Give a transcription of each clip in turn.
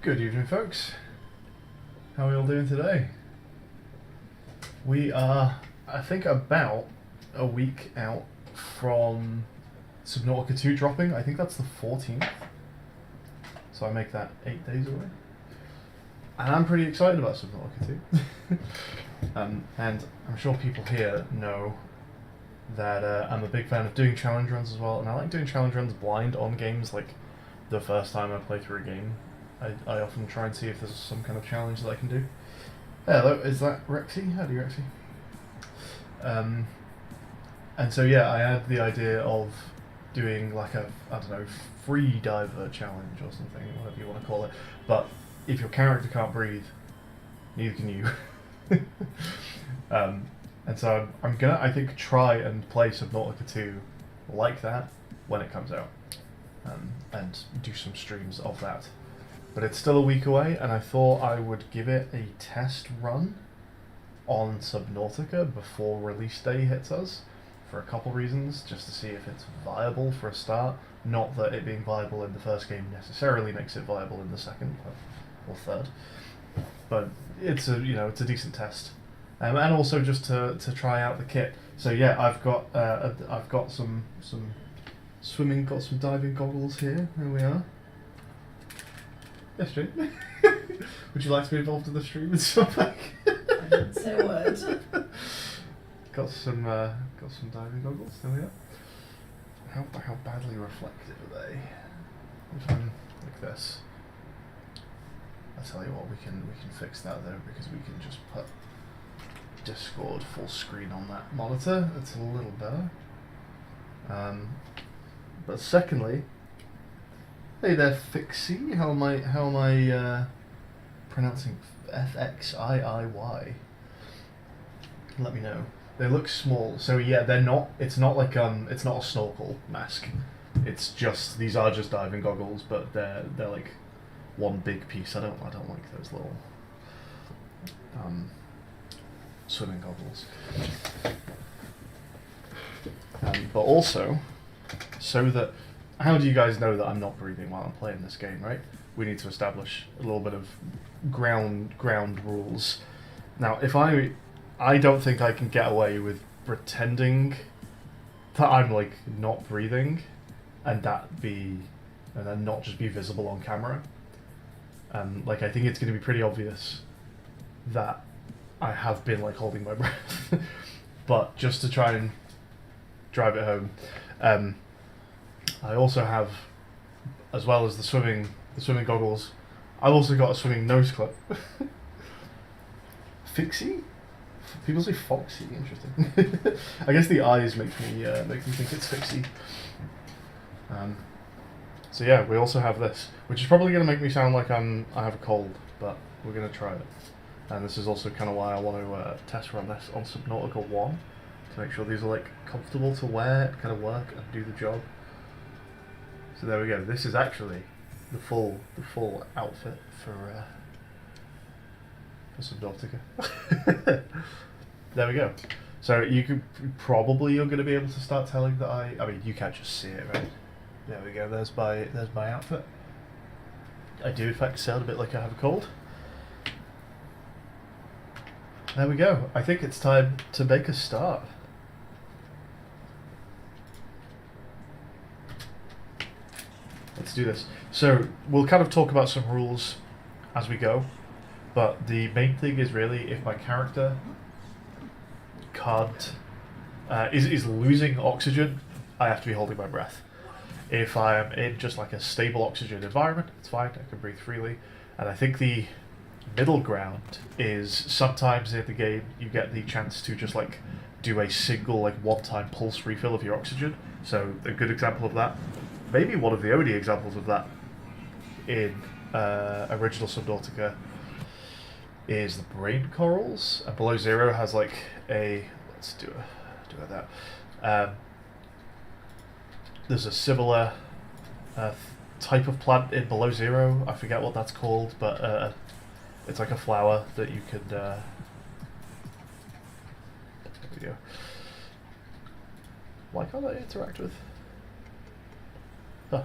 Good evening, folks. How are we all doing today? We are, I think, about a week out from Subnautica 2 dropping. I think that's the 14th. So I make that 8 days away. And I'm pretty excited about Subnautica 2. And I'm sure people here know that I'm a big fan of doing challenge runs as well. And I like doing challenge runs blind on games, like the first time I play through a game. I often try and see if there's some kind of challenge that I can do. Hello, is that Rexy? Howdy, Rexy. And so yeah, I had the idea of doing like a, I don't know, free diver challenge or something, whatever you want to call it. But if your character can't breathe, neither can you. And so I'm gonna, I think, try and play Subnautica 2 like that when it comes out, and do some streams of that. But it's still a week away, and I thought I would give it a test run on Subnautica before release day hits us, for a couple reasons, just to see if it's viable for a start. Not that it being viable in the first game necessarily makes it viable in the second or third, but it's a it's a decent test, and also just to try out the kit. So yeah, I've got some swimming, got some diving goggles here. Here we are. Yes, Jane. Would you like to be involved in the stream with something? I didn't say a word. Got some diving goggles. There we are. How badly reflective are they? If I'm like this, I tell you what, we can fix that though, because we can just put Discord full screen on that monitor. It's a little better. But secondly, hey there, Fixie. How am I pronouncing Fxiiy? Let me know. They look small, so yeah, they're not. It's not like it's not a snorkel mask. It's just, these are just diving goggles, but they're like one big piece. I don't like those little swimming goggles. But also, so that, how do you guys know that I'm not breathing while I'm playing this game, right? We need to establish a little bit of ground rules. Now, if I don't think I can get away with pretending that I'm like not breathing, and then not just be visible on camera. Like, I think it's going to be pretty obvious that I have been like holding my breath. But just to try and drive it home, I also have, as well as the swimming goggles, I've also got a swimming nose clip. Fixie? People say Foxy. Interesting. I guess the eyes make me think it's Fixie. So yeah, we also have this, which is probably going to make me sound like I have a cold, but we're going to try it. And this is also kind of why I want to test run this on Subnautica 1, to make sure these are like comfortable to wear, kind of work and do the job. So there we go. This is actually the full outfit for Subnautica. There we go. So you're going to be able to start telling that I mean, you can't just see it, right? There we go. There's my outfit. I do in fact sound a bit like I have a cold. There we go. I think it's time to make a start. Let's do this. So we'll kind of talk about some rules as we go, but the main thing is really, if my character can't is losing oxygen, I have to be holding my breath. If I am in just like a stable oxygen environment, it's fine, I can breathe freely. And I think the middle ground is, sometimes in the game you get the chance to just like do a single like one-time pulse refill of your oxygen. So a good example of that, maybe one of the only examples of that in original Subnautica, is the brain corals. And Below Zero has like a, let's do it like that. There's a similar type of plant in Below Zero. I forget what that's called, but it's like a flower that you could. There we go. Why can't I interact with? Huh.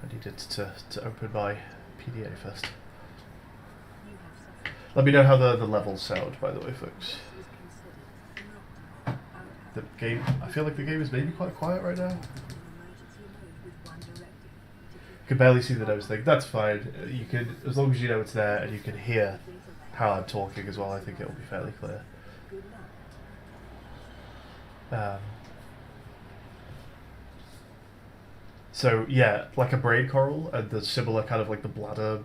I needed to open my PDA first. Let me know how the levels sound, by the way, folks. The game, I feel like the game is maybe quite quiet right now. You can barely see the nose thing. That's fine. You can, as long as you know it's there and you can hear how I'm talking as well, I think it will be fairly clear. So yeah, like a brain coral and the similar kind of like the bladder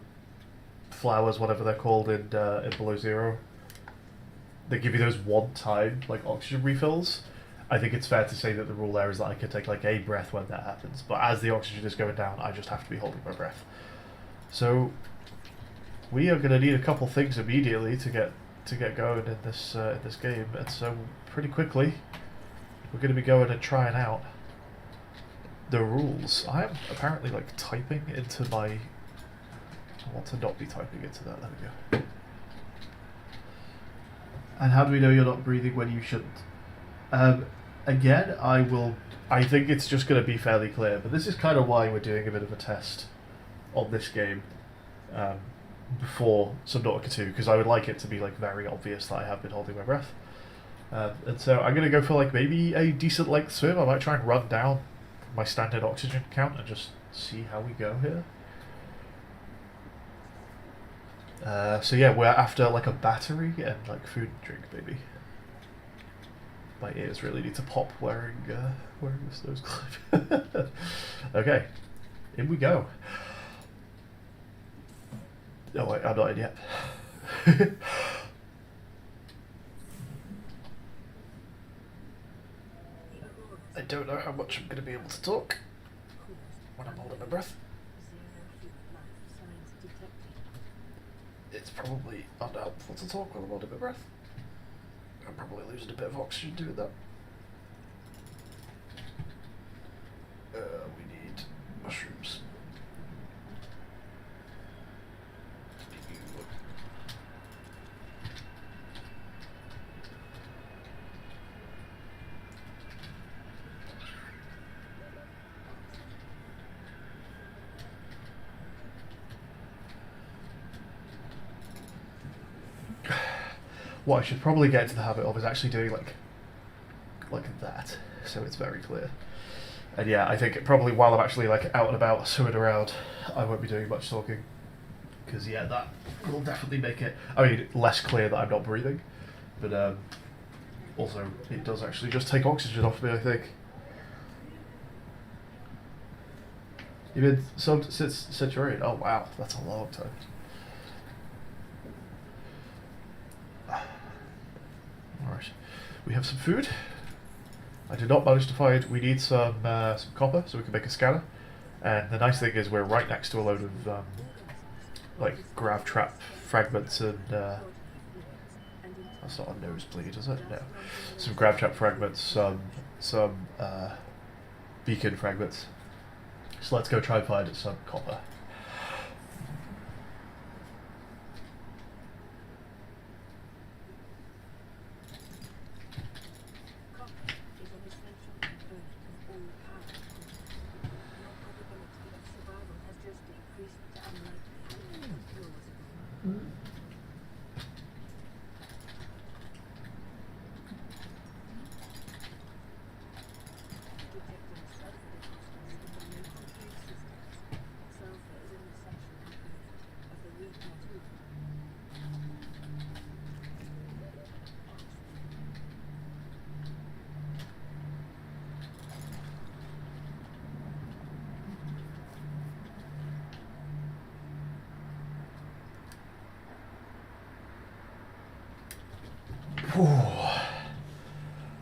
flowers, whatever they're called in Below Zero. They give you those one-time like oxygen refills. I think it's fair to say that the rule there is that I can take like a breath when that happens, but as the oxygen is going down, I just have to be holding my breath. So we are going to need a couple things immediately to get going in this game, and so pretty quickly we're going to be going and trying out the rules. I am apparently like typing into my. I want to not be typing into that. There we go. And how do we know you're not breathing when you shouldn't? Again, I think it's just going to be fairly clear, but this is kind of why we're doing a bit of a test on this game before Subnautica 2, because I would like it to be like very obvious that I have been holding my breath. And so I'm going to go for like maybe a decent length swim. I might try and run down my standard oxygen count and just see how we go here. So yeah, we're after like a battery and like food and drink, maybe. My ears really need to pop wearing this nose clip. Okay, in we go. Oh wait, I'm not in yet. I don't know how much I'm going to be able to talk when I'm holding my breath. It's probably unhelpful to talk while I'm holding my breath. I'm probably losing a bit of oxygen doing that. We need mushrooms. What I should probably get into the habit of is actually doing like that, so it's very clear. And yeah, I think probably while I'm actually like out and about swimming around, I won't be doing much talking, because yeah, that will definitely make it, I mean, less clear that I'm not breathing, but also it does actually just take oxygen off me, I think. You've been subbed since Centurion? Oh wow, that's a long time. Alright, we have some food. I did not manage to find, we need some copper so we can make a scanner. And the nice thing is we're right next to a load of like grav trap fragments and that's not a nosebleed, is it? No. Some grav trap fragments, some beacon fragments. So let's go try and find some copper.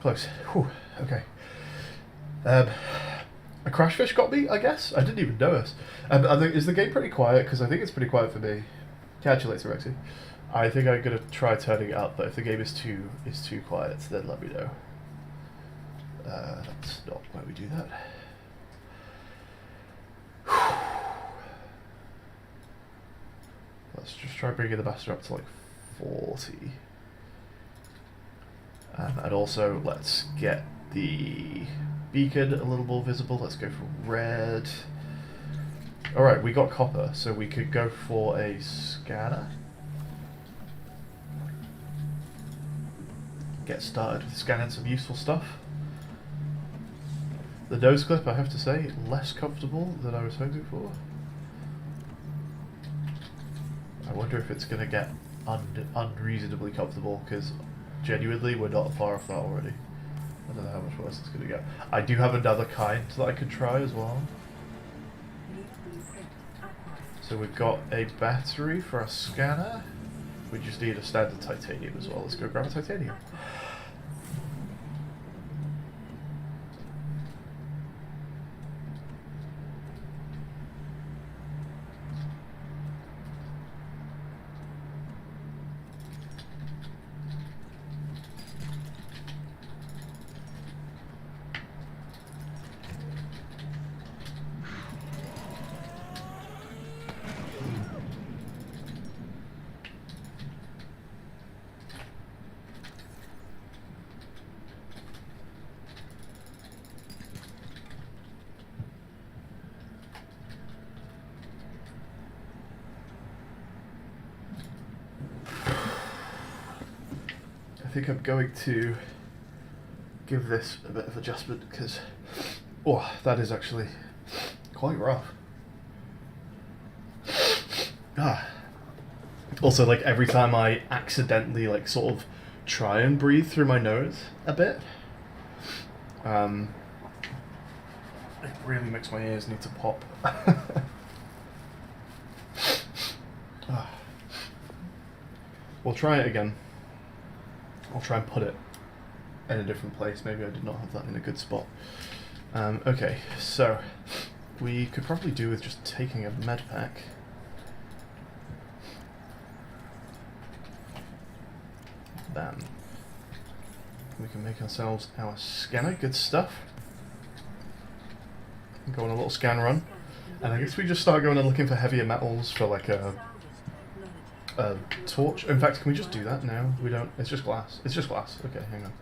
Close. Whew. Okay. A crash fish got me, I guess? I didn't even notice. I think, is the game pretty quiet? Because I think it's pretty quiet for me. Catch you later, Rexy. I think I'm going to try turning it up, but if the game is too quiet, then let me know. That's not why we do that. Let's just try bringing the master up to like 40. And also, let's get the beacon a little more visible. Let's go for red. Alright, we got copper, so we could go for a scanner. Get started with scanning some useful stuff. The nose clip, I have to say, less comfortable than I was hoping for. I wonder if it's going to get unreasonably comfortable, because genuinely we're not far off that already. I don't know how much worse it's going to get. I do have another kind that I could try as well. So we've got a battery for our scanner. We just need a standard titanium as well. Let's go grab a titanium. I think I'm going to give this a bit of adjustment because, oh, that is actually quite rough. Also, like every time I accidentally like sort of try and breathe through my nose a bit, it really makes my ears need to pop. We'll try it again. I'll try and put it in a different place. Maybe I did not have that in a good spot. Okay, so we could probably do with just taking a med pack. Bam. We can make ourselves our scanner. Good stuff. Go on a little scan run. And I guess we just start going and looking for heavier metals for like a torch. In fact, can we just do that now? We don't. It's just glass. It's just glass. Okay, hang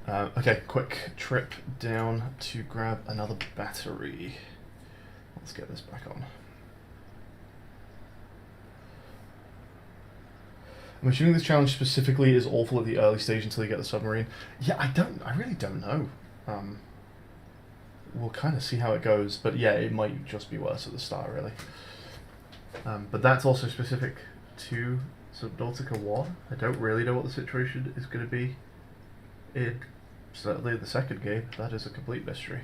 on. Okay, quick trip down to grab another battery. Let's get this back on. I'm assuming this challenge specifically is awful at the early stage until you get the submarine. Yeah, I really don't know. We'll kind of see how it goes, but yeah, it might just be worse at the start, really. But that's also specific to Subnautica 1. I don't really know what the situation is going to be in certainly the second game. That is a complete mystery.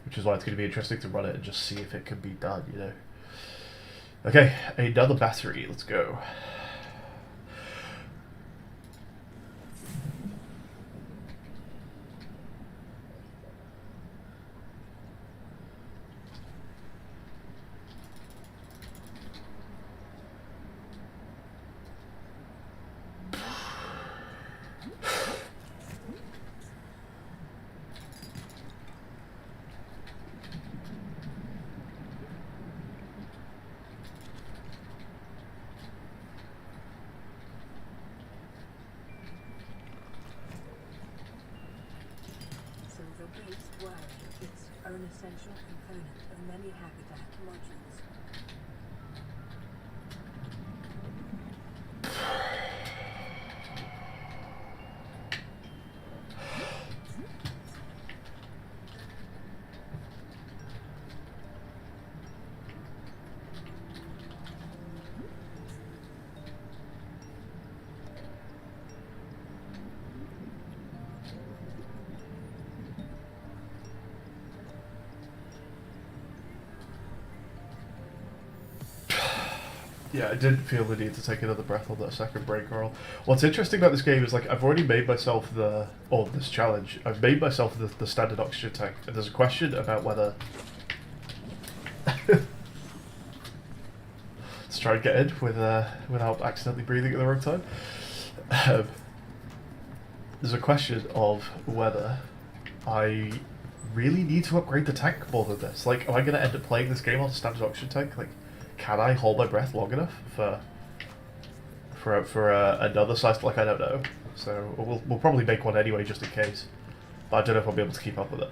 Which is why it's going to be interesting to run it and just see if it can be done, you know. Okay, another battery. Let's go. An essential component of many habitat modules. Yeah, I didn't feel the need to take another breath on that second break roll. What's interesting about this game is, like, I've already made myself this challenge, I've made myself the standard oxygen tank, and there's a question about whether... Let's try and get in without accidentally breathing at the wrong time. There's a question of whether I really need to upgrade the tank more than this. Like, am I going to end up playing this game on standard oxygen tank? Like, can I hold my breath long enough for another size? Like, I don't know. So we'll probably make one anyway, just in case. But I don't know if I'll be able to keep up with it.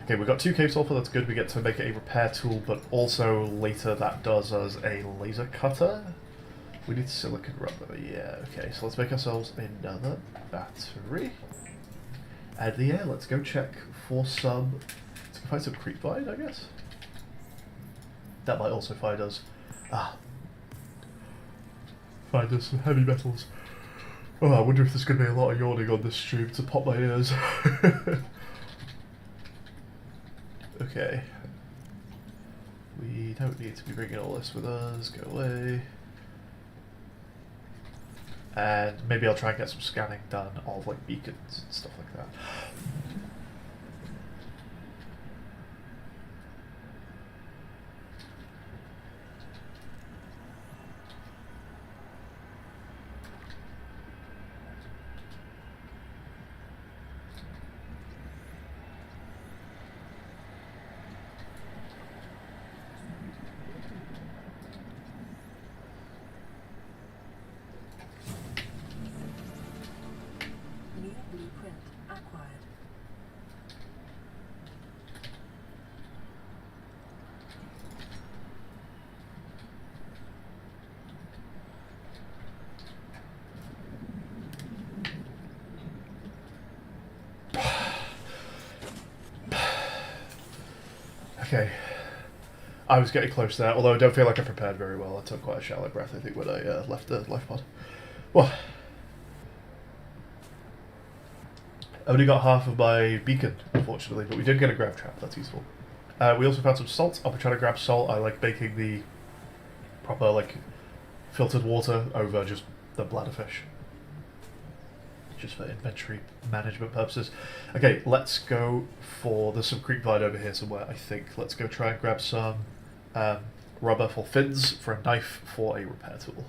Okay, we've got 2 cave sulfur, that's good. We get to make it a repair tool, but also later that does us a laser cutter. We need silicon rubber, yeah, okay. So let's make ourselves another battery. And yeah, let's go check for some... Let's go find some creepvine, I guess. That might also find us... Find us some heavy metals. Oh, I wonder if there's going to be a lot of yawning on this stream to pop my ears. Okay. We don't need to be bringing all this with us. Go away. And maybe I'll try and get some scanning done of like beacons and stuff like that. New blueprint acquired. Okay. I was getting close there, although I don't feel like I prepared very well. I took quite a shallow breath, I think, when I left the life pod. Well, only got half of my beacon, unfortunately, but we did get a grab trap. That's useful. We also found some salt. I'll be trying to grab salt. I like making the proper, like, filtered water over just the bladderfish. Just for inventory management purposes. Okay, let's go for... There's some creepvine over here somewhere, I think. Let's go try and grab some rubber for fins, for a knife, for a repair tool.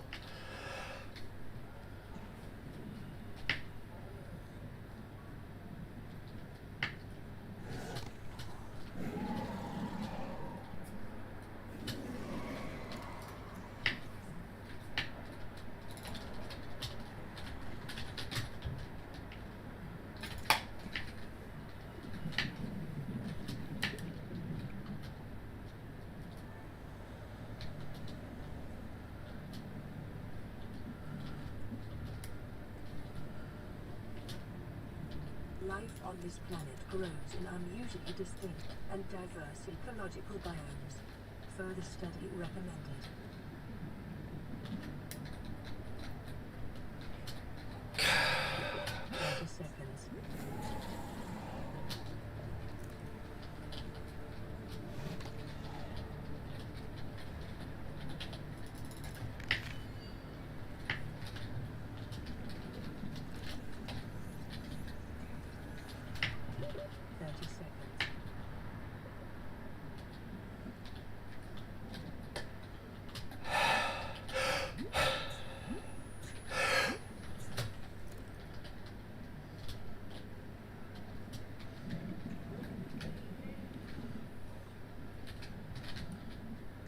Life on this planet grows in unusually distinct and diverse ecological biomes. Further study recommended. Seconds.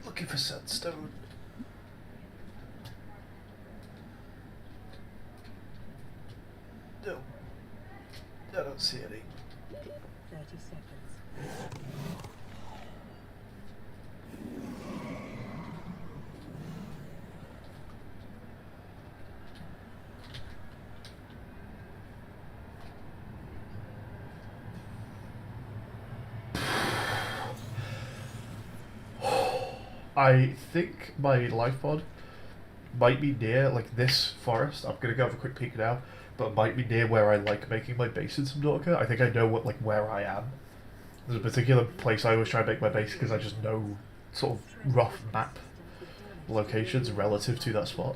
Looking for sandstone. No. I don't see any. 30 seconds. I think my life pod might be near like this forest. I'm gonna go have a quick peek now, but it might be near where I like making my base in Subnautica. I think I know what where I am. There's a particular place I always try and make my base because I just know sort of rough map locations relative to that spot.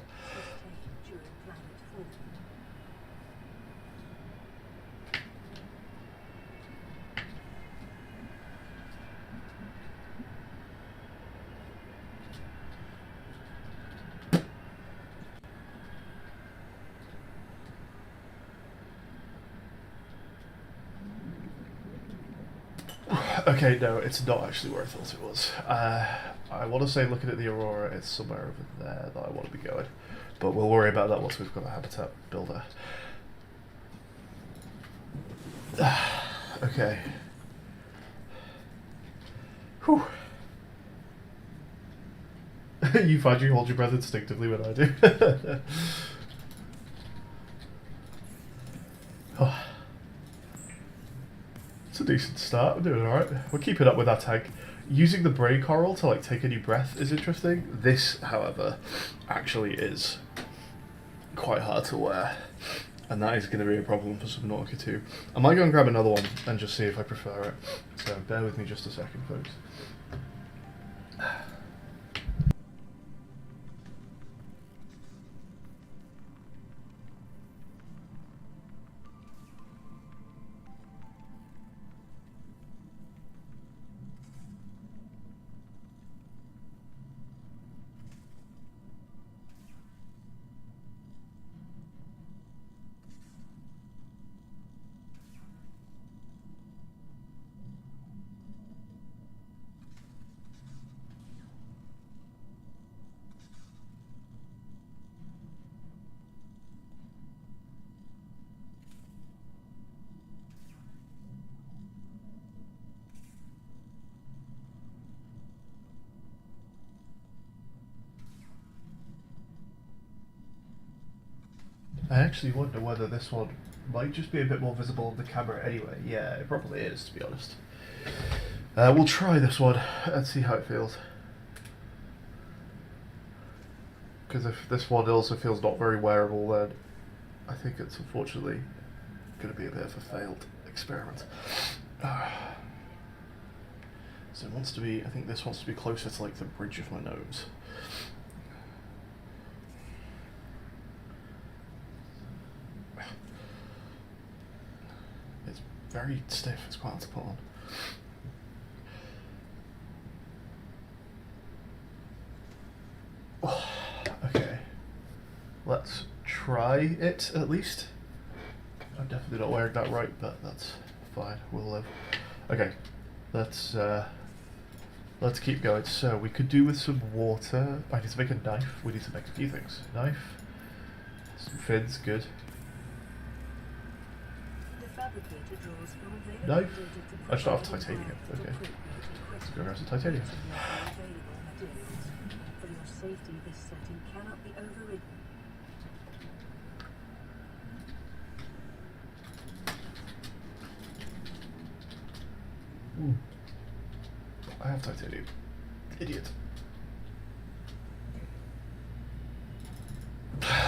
Okay, no, it's not actually where I thought it was. I want to say looking at the Aurora, it's somewhere over there that I want to be going. But we'll worry about that once we've got a habitat builder. Okay. Whew. You find you hold your breath instinctively when I do. Oh. It's a decent start. We're doing alright. We're keeping up with our tank. Using the brain coral to like take a new breath is interesting. This, however, actually is quite hard to wear. And that is going to be a problem for Subnautica 2. I might go and grab another one and just see if I prefer it. So bear with me just a second, folks. I actually wonder whether this one might just be a bit more visible on the camera anyway. Yeah, it probably is, to be honest. We'll try this one and see how it feels. Because if this one also feels not very wearable, then I think it's unfortunately going to be a bit of a failed experiment. So it wants to be, I think this wants to be closer to like the bridge of my nose. It's very stiff, it's quite hard to put on. Okay, let's try it at least. I'm definitely not wearing that right, but that's fine, we'll live. Okay, let's keep going. So we could do with some water. I need to make a knife. We need to make a few things. Knife, some fins, good. Knife? I should have titanium. Okay. Let's go grab some titanium. For your safety, this setting cannot be overridden. Ooh. I have titanium. Idiot.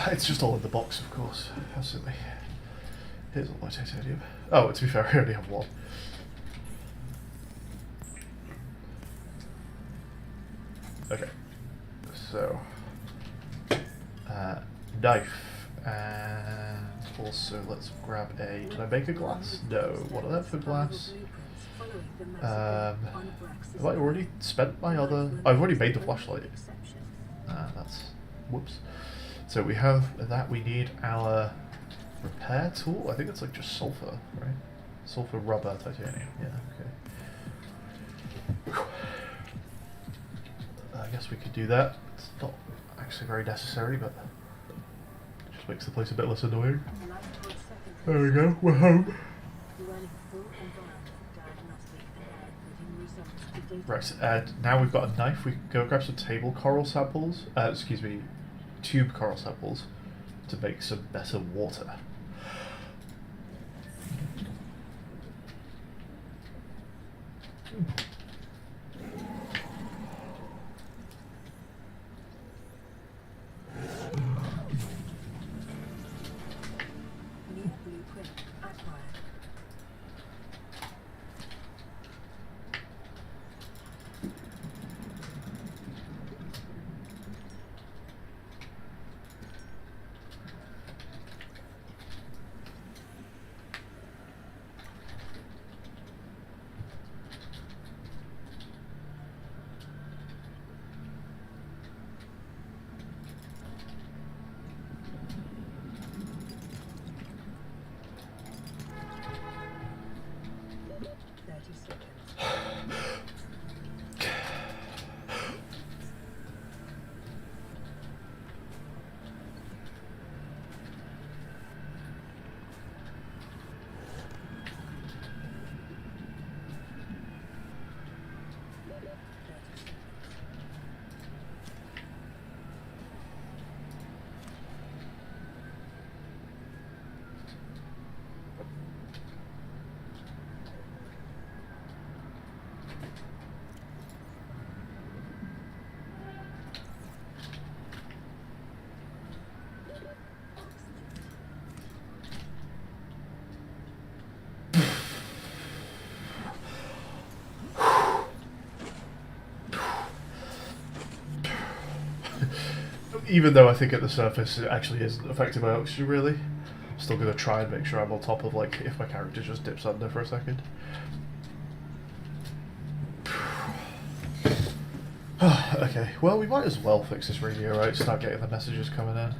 It's just all in the box, of course. How silly. Here's all my titanium. Oh, to be fair, I only have one. Okay. So, knife, and also let's grab a. Can I make a glass? No. What are that for glass? Have I already spent my other? I've already made the flashlight. That's whoops. So we have that. We need our repair tool. I think it's like just sulfur, right? Sulfur rubber titanium. Yeah. Okay. I guess we could do that. It's not actually very necessary, but it just makes the place a bit less annoying. There we go, we're home. Right, and now we've got a knife. We can go grab some table coral samples, excuse me, tube coral samples to make some better water. even though I think at the surface it actually isn't affected by oxygen really, I'm still going to try and make sure I'm on top of, like, if my character just dips under for a second. Okay, well, we might as well fix this radio, right? Start getting the messages coming in.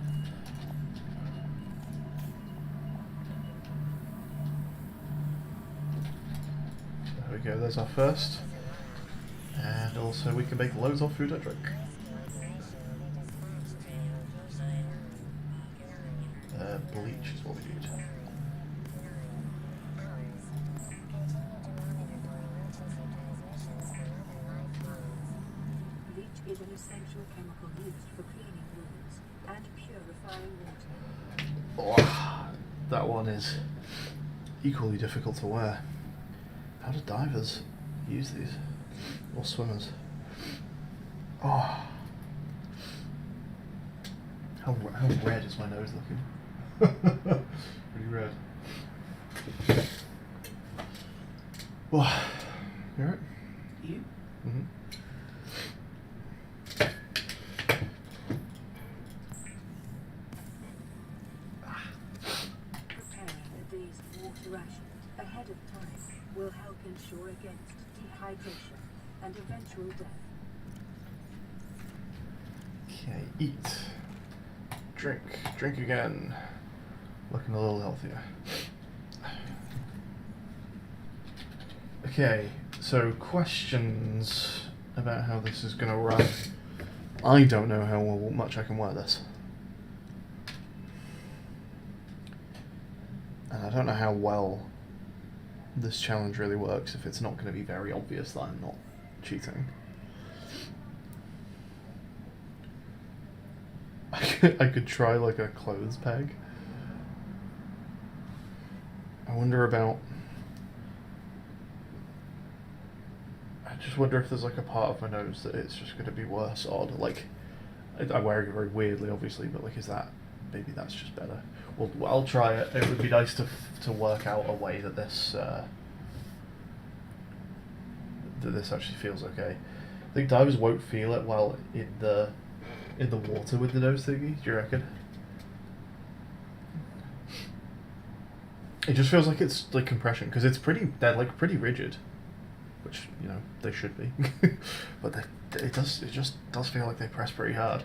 There we go, there's our first. And also we can make loads of food and drink. Bleach is what we need. Bleach is an essential chemical used for cleaning wounds and purifying water. Oh, that one is equally difficult to wear. How do divers use these? Or swimmers? Oh. How red is my nose looking? Pretty red. Well, you alright? You? Mm-hmm. Preparing a day's water ration ahead of time will help ensure against dehydration and eventual death. Okay, eat. Drink. Drink again. Looking a little healthier. Okay, so questions about how this is going to run. I don't know how much I can wear this. And I don't know how well this challenge really works if it's not going to be very obvious that I'm not cheating. I could try like a clothes peg. I wonder about... I just wonder if there's like a part of my nose that it's just going to be worse odd. Like, I'm wearing it very weirdly, obviously, but like, is that... Maybe that's just better. Well, I'll try it. It would be nice to work out a way that this... that this actually feels okay. I think divers won't feel it while in the water with the nose thingy. Do you reckon? It just feels like it's like compression because they're like pretty rigid, which you know they should be, but it just does feel like they press pretty hard.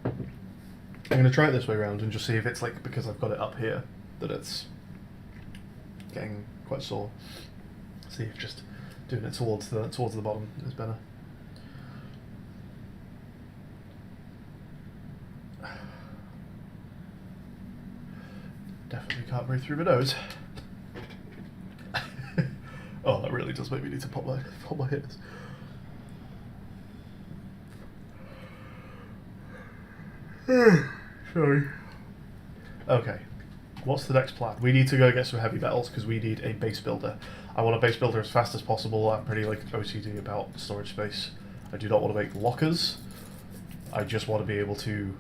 I'm gonna try it this way around and just see if it's like because I've got it up here that it's getting quite sore. See if just doing it towards the bottom is better. Definitely can't breathe through my nose. Oh, that really does make me need to pop my ears. Sorry. Okay. What's the next plan? We need to go get some heavy metals because we need a base builder. I want a base builder as fast as possible. I'm pretty like OCD about storage space. I do not want to make lockers. I just want to be able to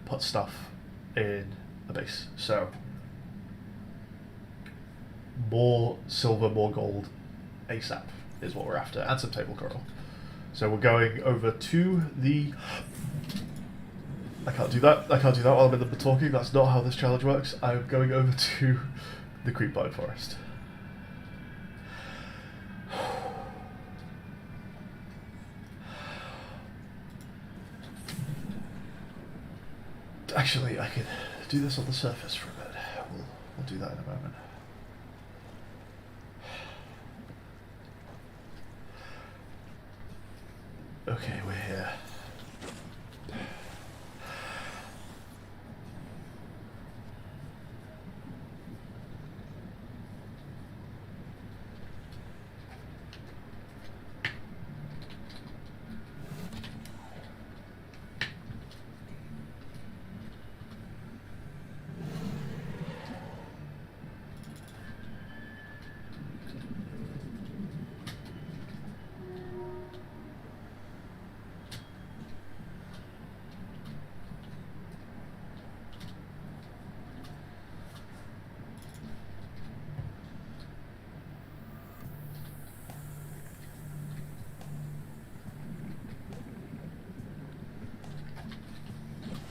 put stuff in a base. So more silver, more gold ASAP is what we're after, and some table coral. So we're going over to the... I can't do that while I'm in the talking. That's not how this challenge works. I'm going over to the creepvine forest. Actually, I could do this on the surface for a bit. We'll do that in a moment. Okay, we're here.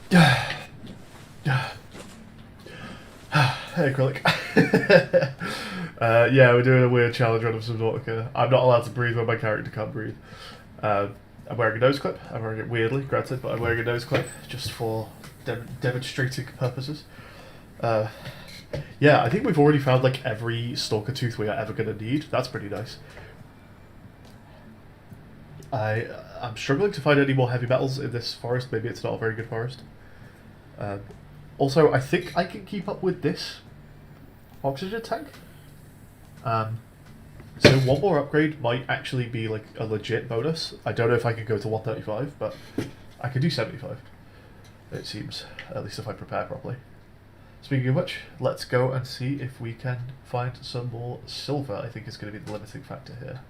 Hey, acrylic. Yeah, we're doing a weird challenge run of Subnautica. I'm not allowed to breathe when my character can't breathe. I'm wearing a nose clip. I'm wearing it weirdly, granted, but I'm wearing a nose clip just for demonstrating purposes. Yeah, I think we've already found like every stalker tooth we are ever going to need. That's pretty nice. I'm struggling to find any more heavy metals in this forest. Maybe it's not a very good forest. Also, I think I can keep up with this oxygen tank. So one more upgrade might actually be like a legit bonus. I don't know if I can go to 135, but I could do 75. It seems, at least if I prepare properly. Speaking of which, let's go and see if we can find some more silver. I think is going to be the limiting factor here.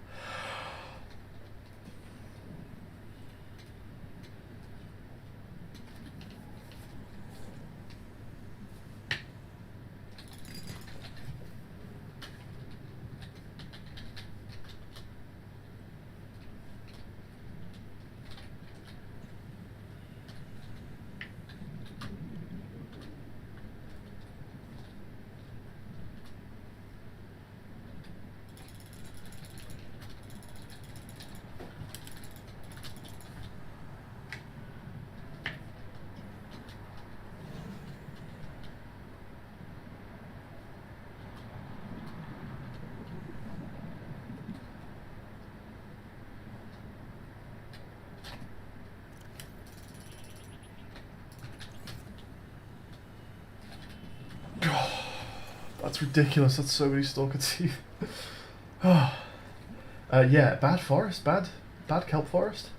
That's ridiculous. That's so many stalker teeth. Yeah, bad forest, bad kelp forest.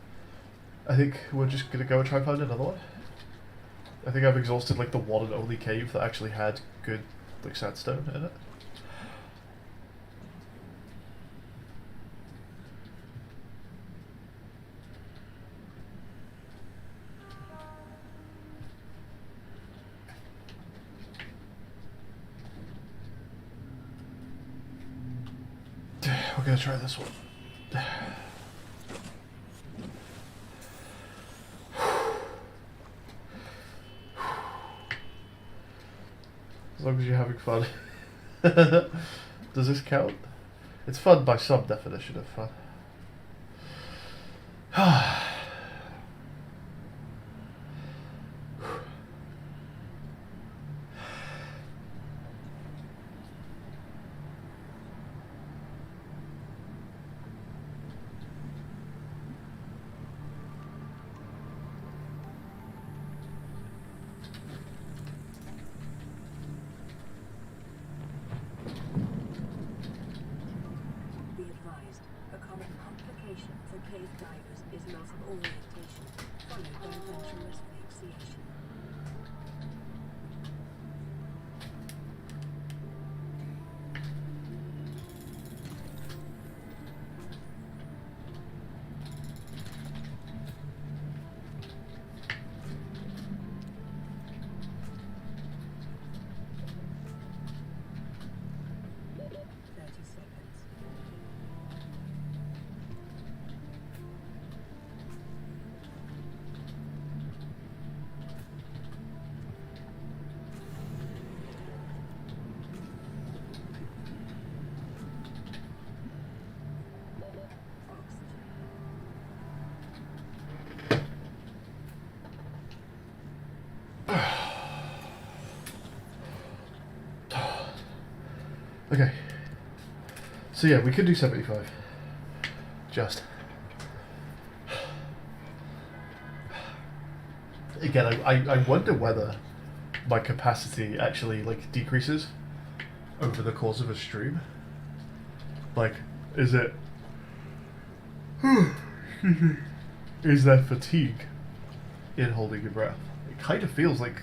I think we're just gonna go and try and find another one. I think I've exhausted like the one and only cave that actually had good like sandstone in it. We're gonna try this one. As long as you're having fun. Does this count? It's fun by some definition of fun. Be advised, a common complication for cave divers is loss of orientation, followed by eventual asphyxiation. Okay. So yeah, we could do 75. Just. Again, I wonder whether my capacity actually like decreases over the course of a stream. Like, is it... is there fatigue in holding your breath? It kind of feels like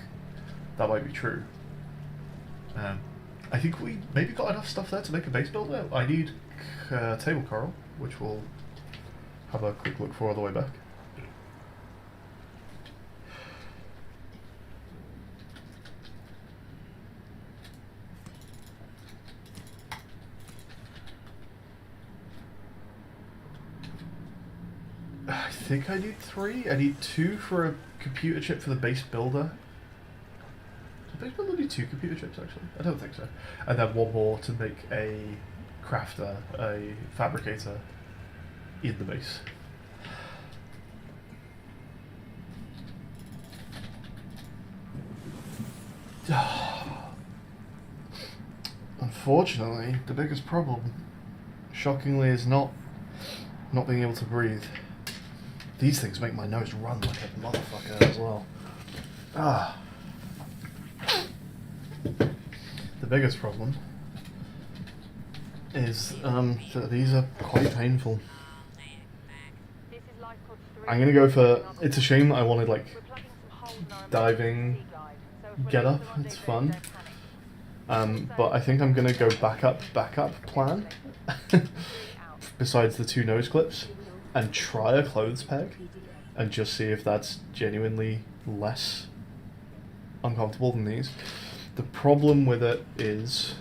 that might be true. I think we maybe got enough stuff there to make a base build now. I need table coral, which we'll have a quick look for on the way back. I think I need 3. I need 2 for a computer chip for the base builder. Does the base builder do 2 computer chips actually? I don't think so. And then 1 more to make a crafter, a fabricator in the base. Unfortunately, the biggest problem, shockingly, is not being able to breathe. These things make my nose run like a motherfucker as well. Ah. The biggest problem is that these are quite painful. I'm gonna go for. It's a shame that I wanted like diving get up. It's fun. But I think I'm gonna go backup plan. Besides the 2 nose clips, and try a clothes peg, and just see if that's genuinely less uncomfortable than these. The problem with it is,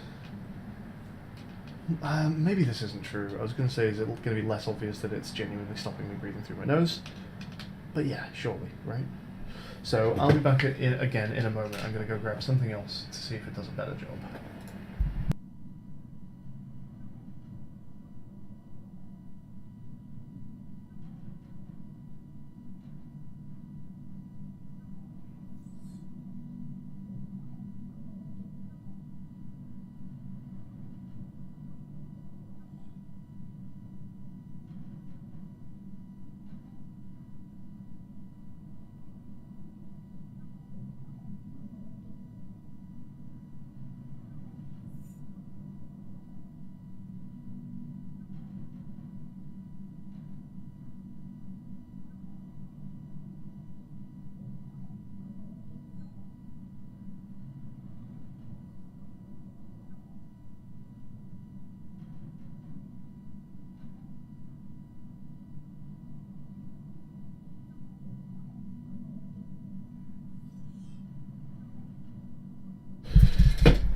maybe this isn't true. I was going to say, is it going to be less obvious that it's genuinely stopping me breathing through my nose? But yeah, surely, right? So I'll be back again in a moment. I'm going to go grab something else to see if it does a better job.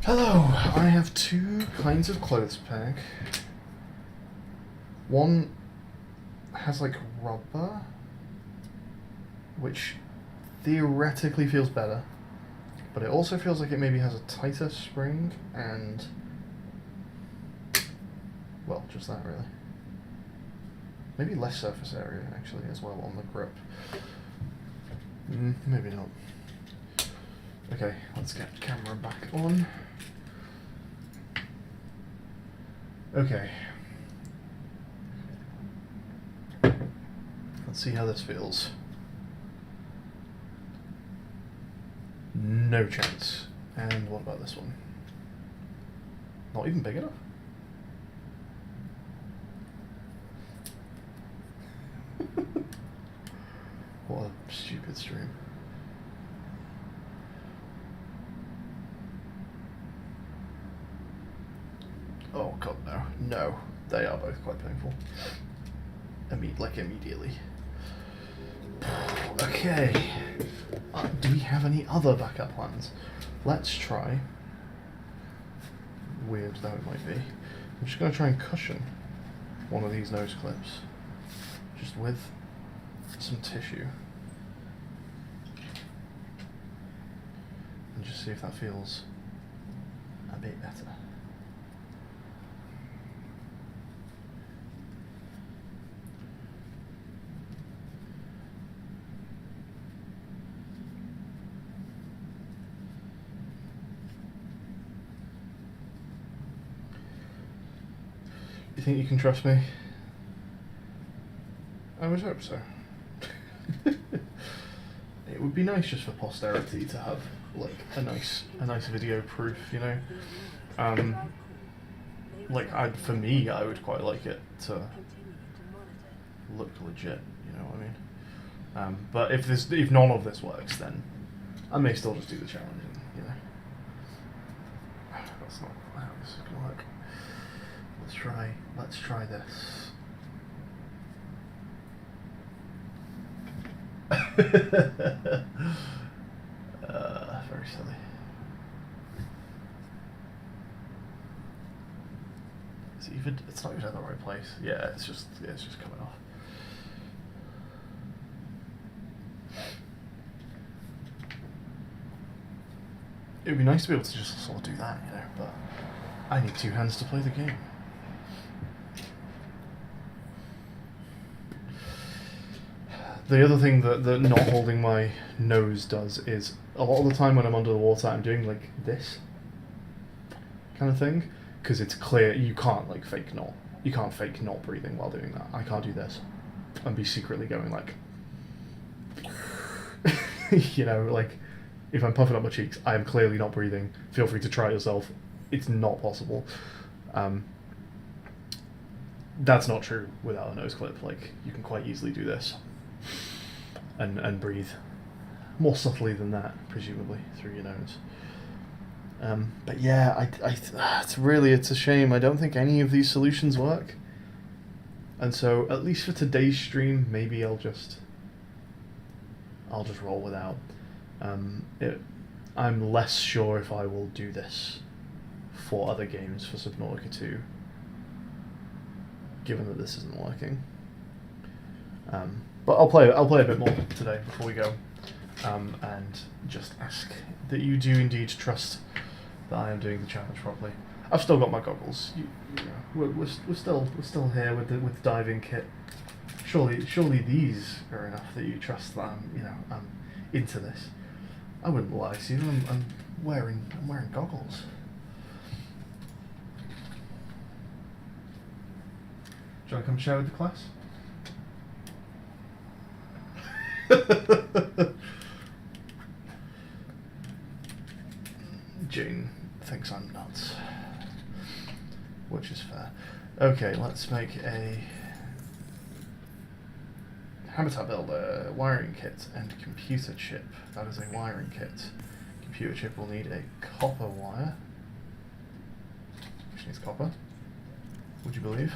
Hello, I have 2 kinds of clothes peg. One has like rubber, which theoretically feels better, but it also feels like it maybe has a tighter spring and, well, just that really. Maybe less surface area actually as well on the grip. Maybe not. Okay, let's get camera back on. Okay. Let's see how this feels. No chance. And what about this one? Not even big enough? What a stupid stream. Oh god, no. No. They are both quite painful. Immediately. Okay. Do we have any other backup plans? Let's try. Weird though it might be. I'm just going to try and cushion one of these nose clips. Just with some tissue. And just see if that feels a bit better. You think you can trust me? I would hope so. It would be nice just for posterity to have like a nice video proof, you know. For me, I would quite like it to look legit, you know what I mean. But if none of this works, then I may still just do the challenge, and, you know. That's not how this is gonna work. Let's try this. Very silly. It's not even in the right place. Yeah, it's just coming off. it would be nice to be able to just sort of do that, you know, but I need 2 hands to play the game. The other thing that not holding my nose does is a lot of the time when I'm under the water I'm doing like this kind of thing, because it's clear you can't like fake not breathing while doing that. I can't do this and be secretly going like you know, like if I'm puffing up my cheeks I am clearly not breathing. Feel free to try yourself. It's not possible. That's not true without a nose clip. Like you can quite easily do this and breathe more subtly than that, presumably through your nose. But yeah, it's a shame. I don't think any of these solutions work. And so, at least for today's stream, maybe I'll just roll without. I'm less sure if I will do this for other games for Subnautica 2, given that this isn't working. But I'll play a bit more today before we go, and just ask that you do indeed trust that I am doing the challenge properly. I've still got my goggles. We're still here with the diving kit. Surely these are enough that you trust that I'm into this. I wouldn't lie to you. I'm wearing goggles. Shall I come share with the class? Jane thinks I'm nuts, which is fair. Okay, let's make a habitat builder, wiring kit, and computer chip. That is a wiring kit. Computer chip will need a copper wire, which needs copper. Would you believe?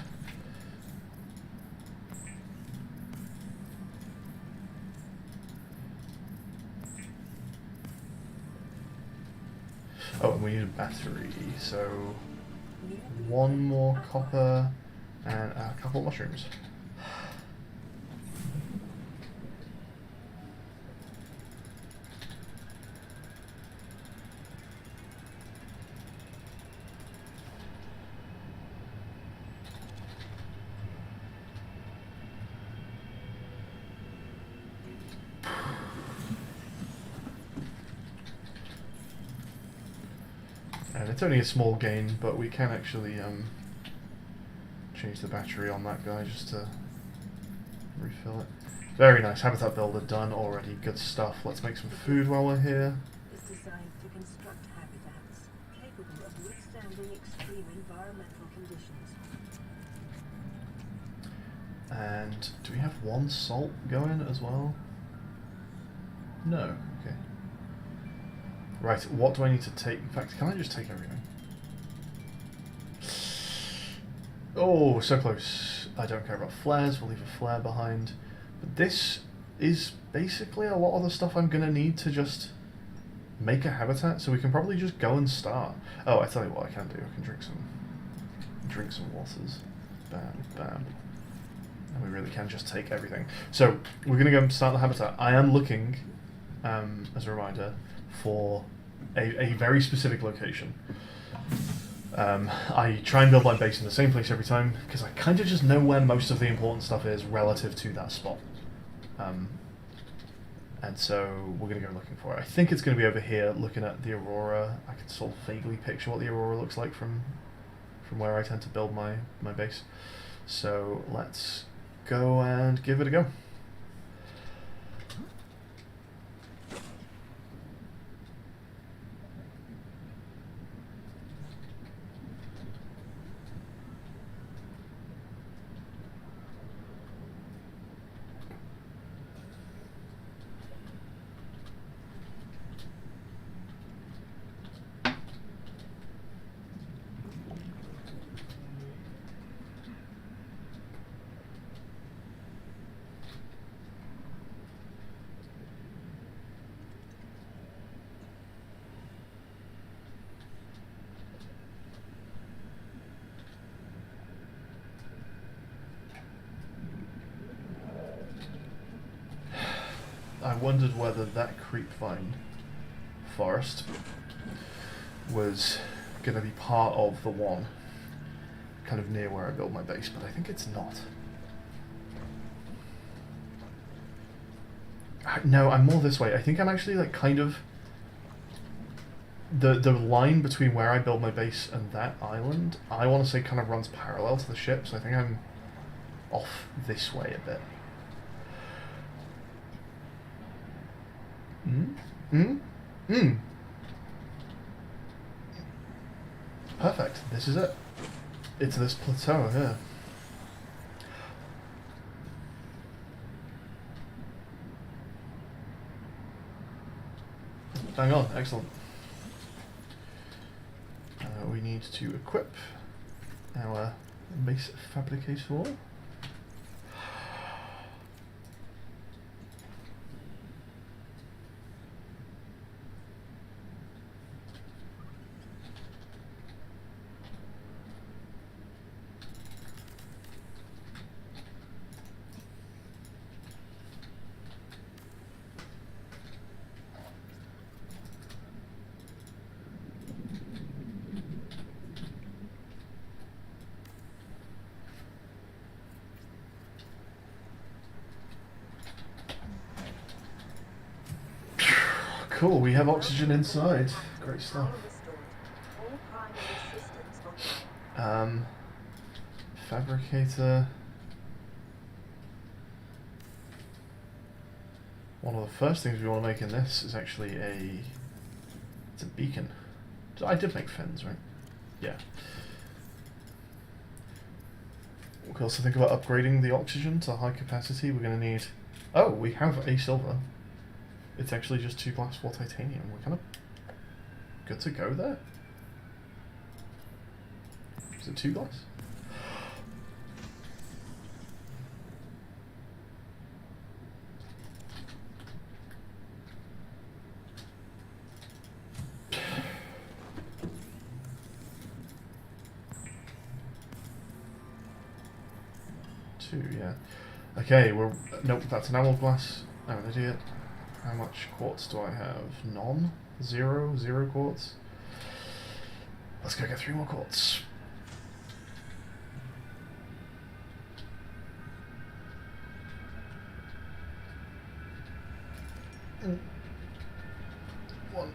Oh, and we need a battery, so 1 more copper and a couple of mushrooms. And it's only a small gain, but we can actually change the battery on that guy just to refill it. Very nice. Habitat builder done already. Good stuff. Let's make some food while we're here. Is designed to construct habitats capable of withstanding extreme environmental conditions. And do we have 1 salt going as well? No. Okay. Right, what do I need to take? In fact, can I just take everything? Oh, so close. I don't care about flares. We'll leave a flare behind. But this is basically a lot of the stuff I'm going to need to just make a habitat, so we can probably just go and start. Oh, I tell you what I can do. I can drink some waters. Bam, bam. And we really can just take everything. So, we're going to go and start the habitat. I am looking, as a reminder, for a very specific location. I try and build my base in the same place every time, because I kind of just know where most of the important stuff is relative to that spot. And so we're going to go looking for it. I think it's going to be over here, looking at the aurora. I can sort of vaguely picture what the aurora looks like from where I tend to build my base. So let's go and give it a go. I wondered whether that creepvine forest was going to be part of the one kind of near where I built my base, but I think it's not. No, I'm more this way. I think I'm actually like kind of the line between where I build my base and that island, I want to say kind of runs parallel to the ship, so I think I'm off this way a bit. Perfect. This is it. It's this plateau here. Bang on. Excellent. We need to equip our base fabricator. Cool, we have oxygen inside. Great stuff. Fabricator. One of the first things we want to make in this is actually it's a beacon. I did make fins, right? Yeah. We can also think about upgrading the oxygen to high capacity. We're going to need... Oh, we have a silver. It's actually just 2 glass, 4 titanium. We're kind of good to go there. Is it 2 glass? Two, yeah. Okay, nope, that's an emerald glass. I'm an idiot. How much quartz do I have? None? Zero? 0 quartz? Let's go get 3 more quartz. One.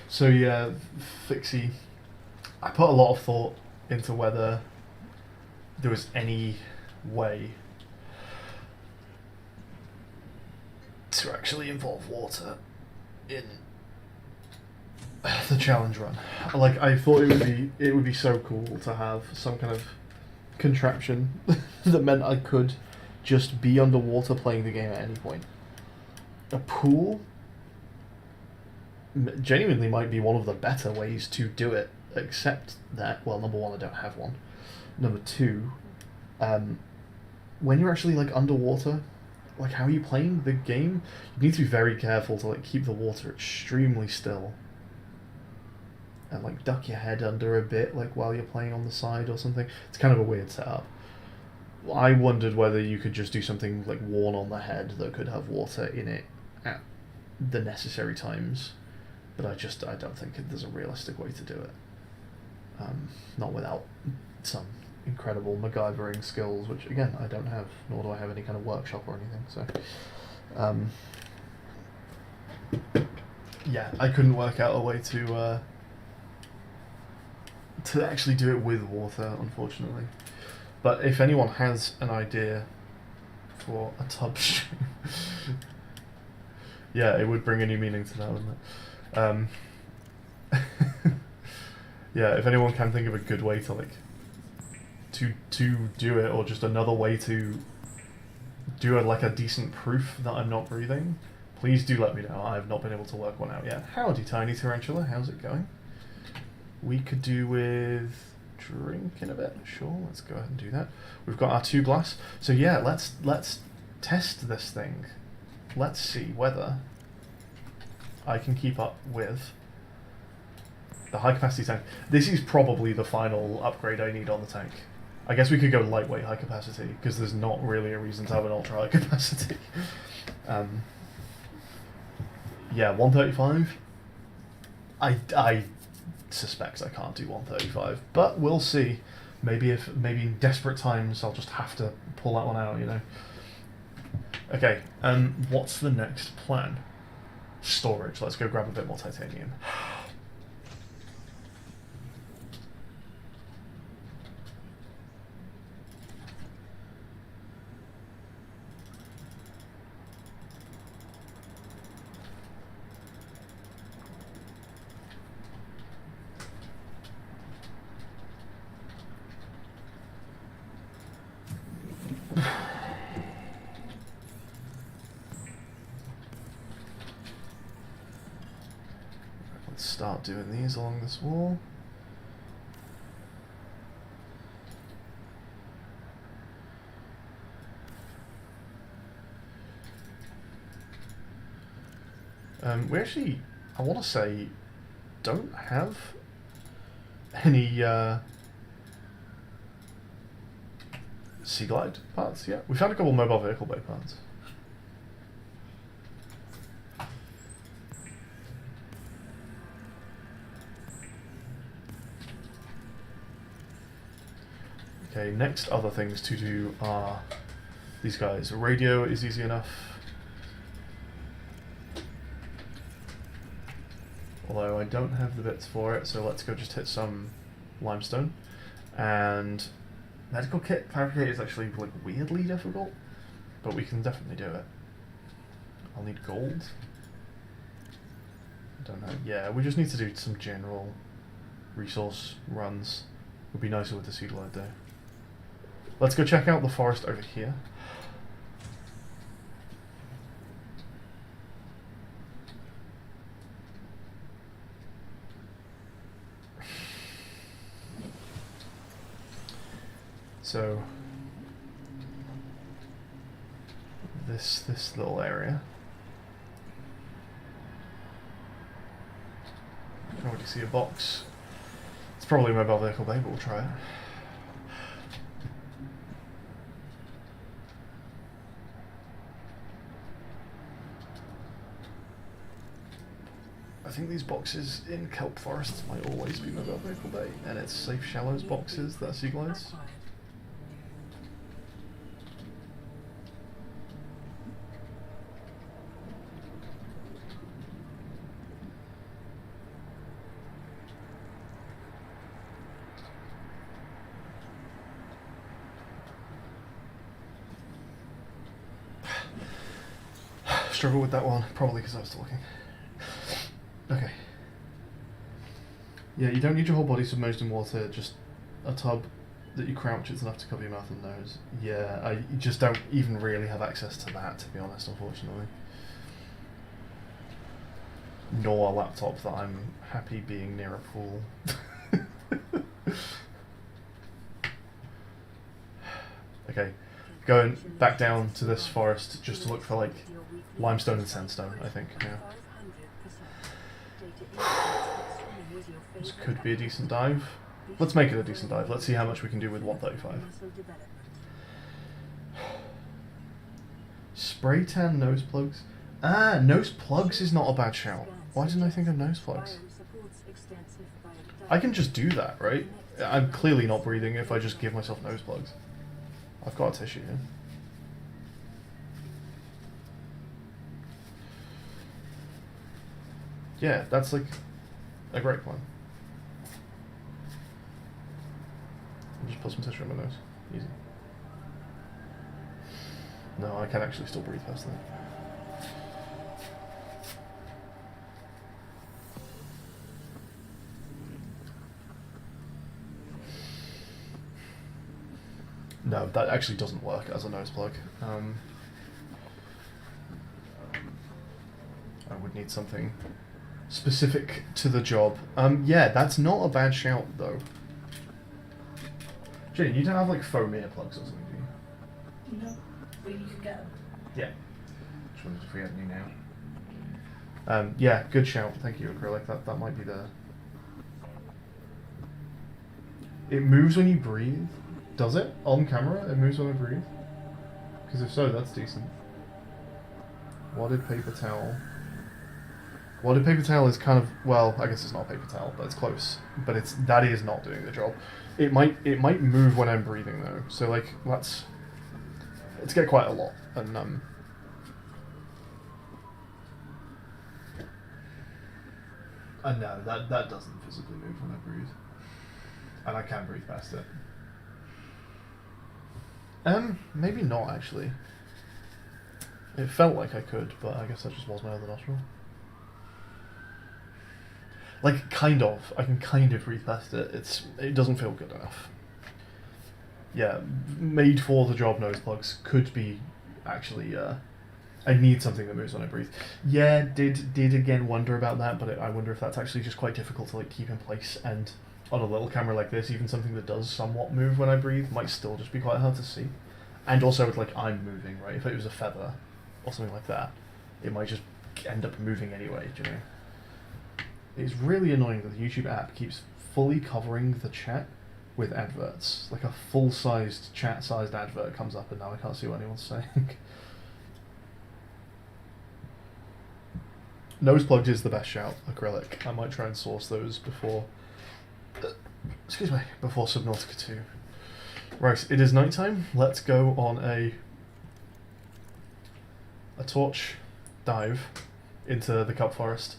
So yeah, Fixie, I put a lot of thought into whether there was any way to actually involve water in the challenge run. Like, I thought it would be so cool to have some kind of contraption that meant I could just be underwater playing the game at any point. A pool genuinely might be one of the better ways to do it, except that, well, number one, I don't have one. Number two, when you're actually like underwater, like how are you playing the game? You need to be very careful to like keep the water extremely still and like duck your head under a bit like while you're playing on the side or something. It's kind of a weird setup. I wondered whether you could just do something like worn on the head that could have water in it at the necessary times. But I don't think there's a realistic way to do it. Not without some incredible MacGyvering skills, which again I don't have, nor do I have any kind of workshop or anything. So, yeah, I couldn't work out a way to actually do it with water, unfortunately. But if anyone has an idea for a tub stream, yeah, it would bring a new meaning to that, wouldn't it? Yeah, if anyone can think of a good way to like to do it, or just another way to do a decent proof that I'm not breathing, please do let me know. I've not been able to work one out yet. Howdy, Tiny Tarantula, how's it going? We could do with drink in a bit. Sure, let's go ahead and do that. We've got our 2 glass. So yeah, let's test this thing. Let's see whether I can keep up with the high capacity tank. This is probably the final upgrade I need on the tank. I guess we could go lightweight high capacity, because there's not really a reason to have an ultra high capacity. Yeah, 135. I suspect I can't do 135, but we'll see. Maybe in desperate times I'll just have to pull that one out, you know. Okay, what's the next plan? Storage. Let's go grab a bit more titanium. Let's start doing these along this wall. We actually, I want to say, don't have any Sea Glide parts yet. We found a couple mobile vehicle bay parts. Okay, next other things to do are these guys. Radio is easy enough. Although I don't have the bits for it, so let's go just hit some limestone. And medical kit fabricate is actually like weirdly difficult, but we can definitely do it. I'll need gold. I don't know. Yeah, we just need to do some general resource runs. Would be nicer with the seed load though. Let's go check out the forest over here. So this little area. I can already see a box. It's probably a mobile vehicle bay, but we'll try it. I think these boxes in kelp forests might always be mobile vehicle bay, and it's safe shallows boxes that are sea glides. Struggle with that one, probably because I was talking. Okay. Yeah, you don't need your whole body submerged in water, just a tub that you crouch, it's enough to cover your mouth and nose. Yeah, I just don't even really have access to that, to be honest, unfortunately. Nor a laptop that I'm happy being near a pool. Okay, going back down to this forest just to look for like limestone and sandstone, I think, yeah. This could be a decent dive. Let's make it a decent dive. Let's see how much we can do with 135. Spray tan nose plugs. Ah, nose plugs is not a bad shout. Why didn't I think of nose plugs? I can just do that, right? I'm clearly not breathing if I just give myself nose plugs. I've got a tissue here. Yeah, that's like a great plan. I'll just put some tissue on my nose. Easy. No, I can actually still breathe past that. No, that actually doesn't work as a nose plug. I would need something specific to the job. Yeah, that's not a bad shout though. Jane, you don't have like foam earplugs or something, do you? No, but you could get them. Yeah. Just wondered if we had any now. Yeah, good shout. Thank you, Acrylic. That might be the... It moves when you breathe. Does it? On camera, it moves when I breathe? Because if so, that's decent. Wadded paper towel. Wadded paper towel is kind of... Well, I guess it's not a paper towel, but it's close. But that is not doing the job. It might move when I'm breathing, though. So, like, let's get quite a lot. And, no, that doesn't physically move when I breathe. And I can breathe past it. Maybe not, actually. It felt like I could, but I guess that just was my other nostril. Like, kind of. I can kind of breathe past it. It doesn't feel good enough. Yeah, made for the job nose plugs could be actually, I need something that moves when I breathe. Yeah, did again wonder about that, but I wonder if that's actually just quite difficult to like keep in place, and on a little camera like this, even something that does somewhat move when I breathe might still just be quite hard to see. And also with like I'm moving, right? If it was a feather or something like that, it might just end up moving anyway, do you know? It's really annoying that the YouTube app keeps fully covering the chat with adverts. Like a full-sized, chat-sized advert comes up and now I can't see what anyone's saying. Nose plugs is the best shout, Acrylic. I might try and source those before... excuse me, before Subnautica 2. Right, it is nighttime. Let's go on a torch dive into the cup forest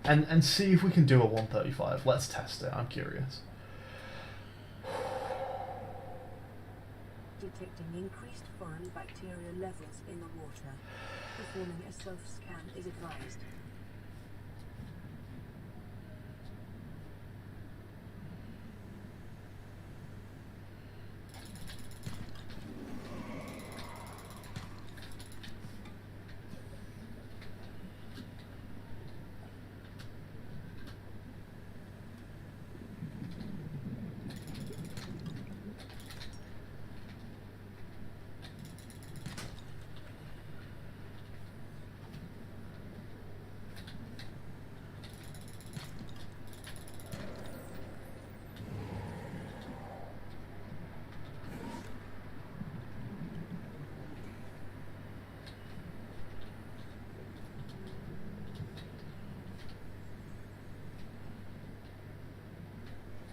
and see if we can do a 135. Let's test it, I'm curious. Detecting increased foreign bacteria levels in the water. Performing a self-scan is advised.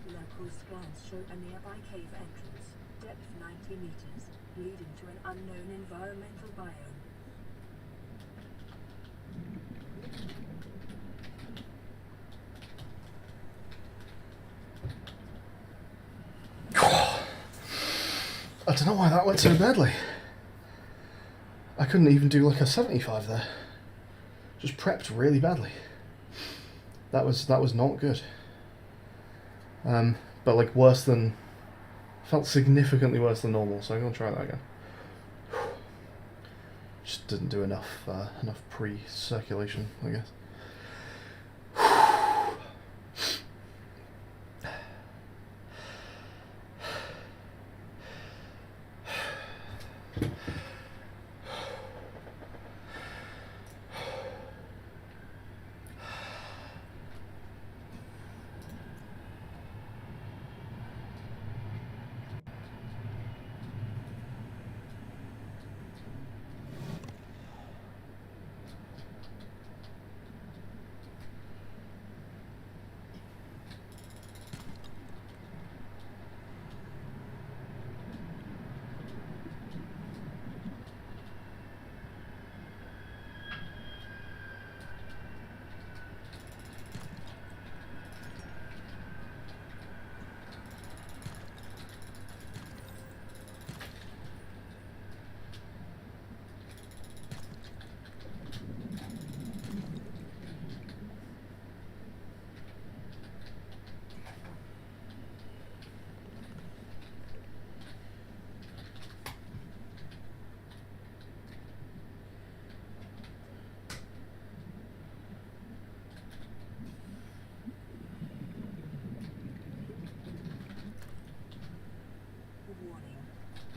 Local scans show a nearby cave entrance, depth 90 meters, leading to an unknown environmental biome. I don't know why that went so badly. I couldn't even do like a 75 there. Just prepped really badly. That was not good. But like worse than... Felt significantly worse than normal, so I'm going to try that again. Just didn't do enough pre-circulation, I guess.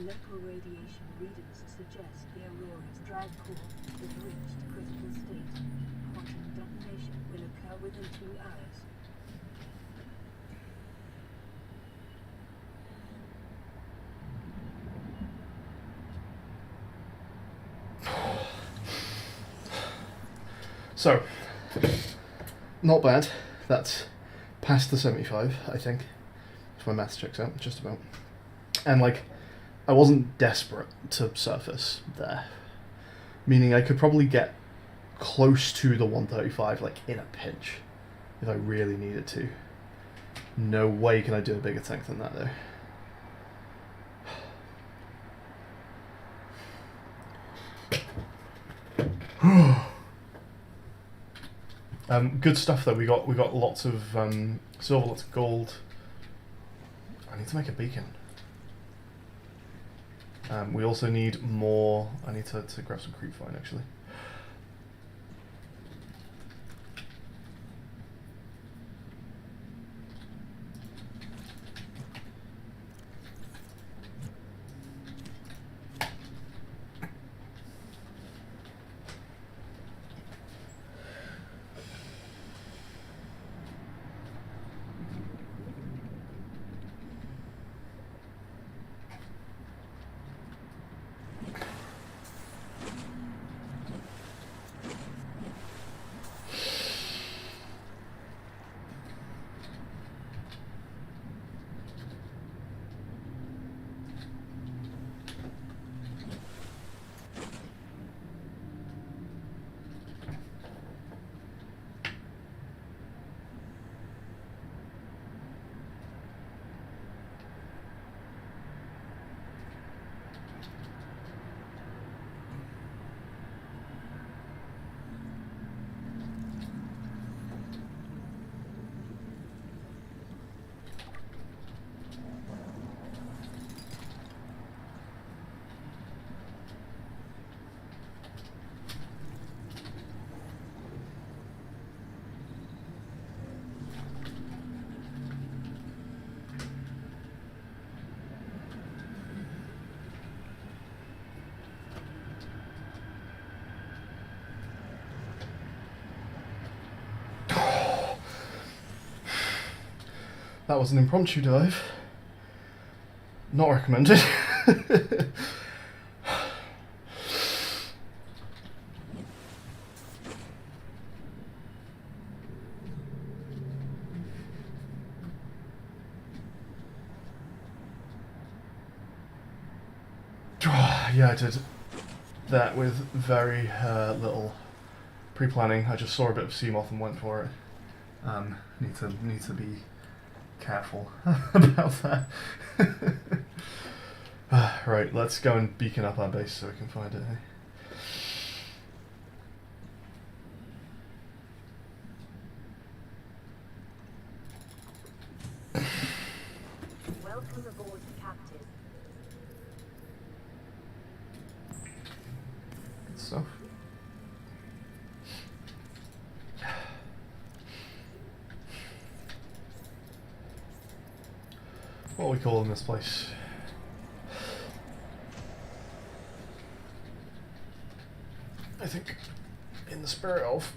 Local radiation readings suggest the Aurora's drag core has reached critical state. Quantum detonation will occur within 2 hours. So, not bad. That's past the 75, I think. If my maths checks out, just about. And, like, I wasn't desperate to surface there. Meaning I could probably get close to the 135, like, in a pinch. If I really needed to. No way can I do a bigger tank than that, though. Good stuff though. We got lots of silver, lots of gold. I need to make a beacon. We also need more. I need to grab some creep vine actually. That was an impromptu dive. Not recommended. Yeah, I did that with very little pre-planning. I just saw a bit of sea moth and went for it. Need to be careful about that. Right, let's go and beacon up our base so we can find it. Welcome aboard, Captain. Good stuff. What are we calling this place? I think, in the spirit of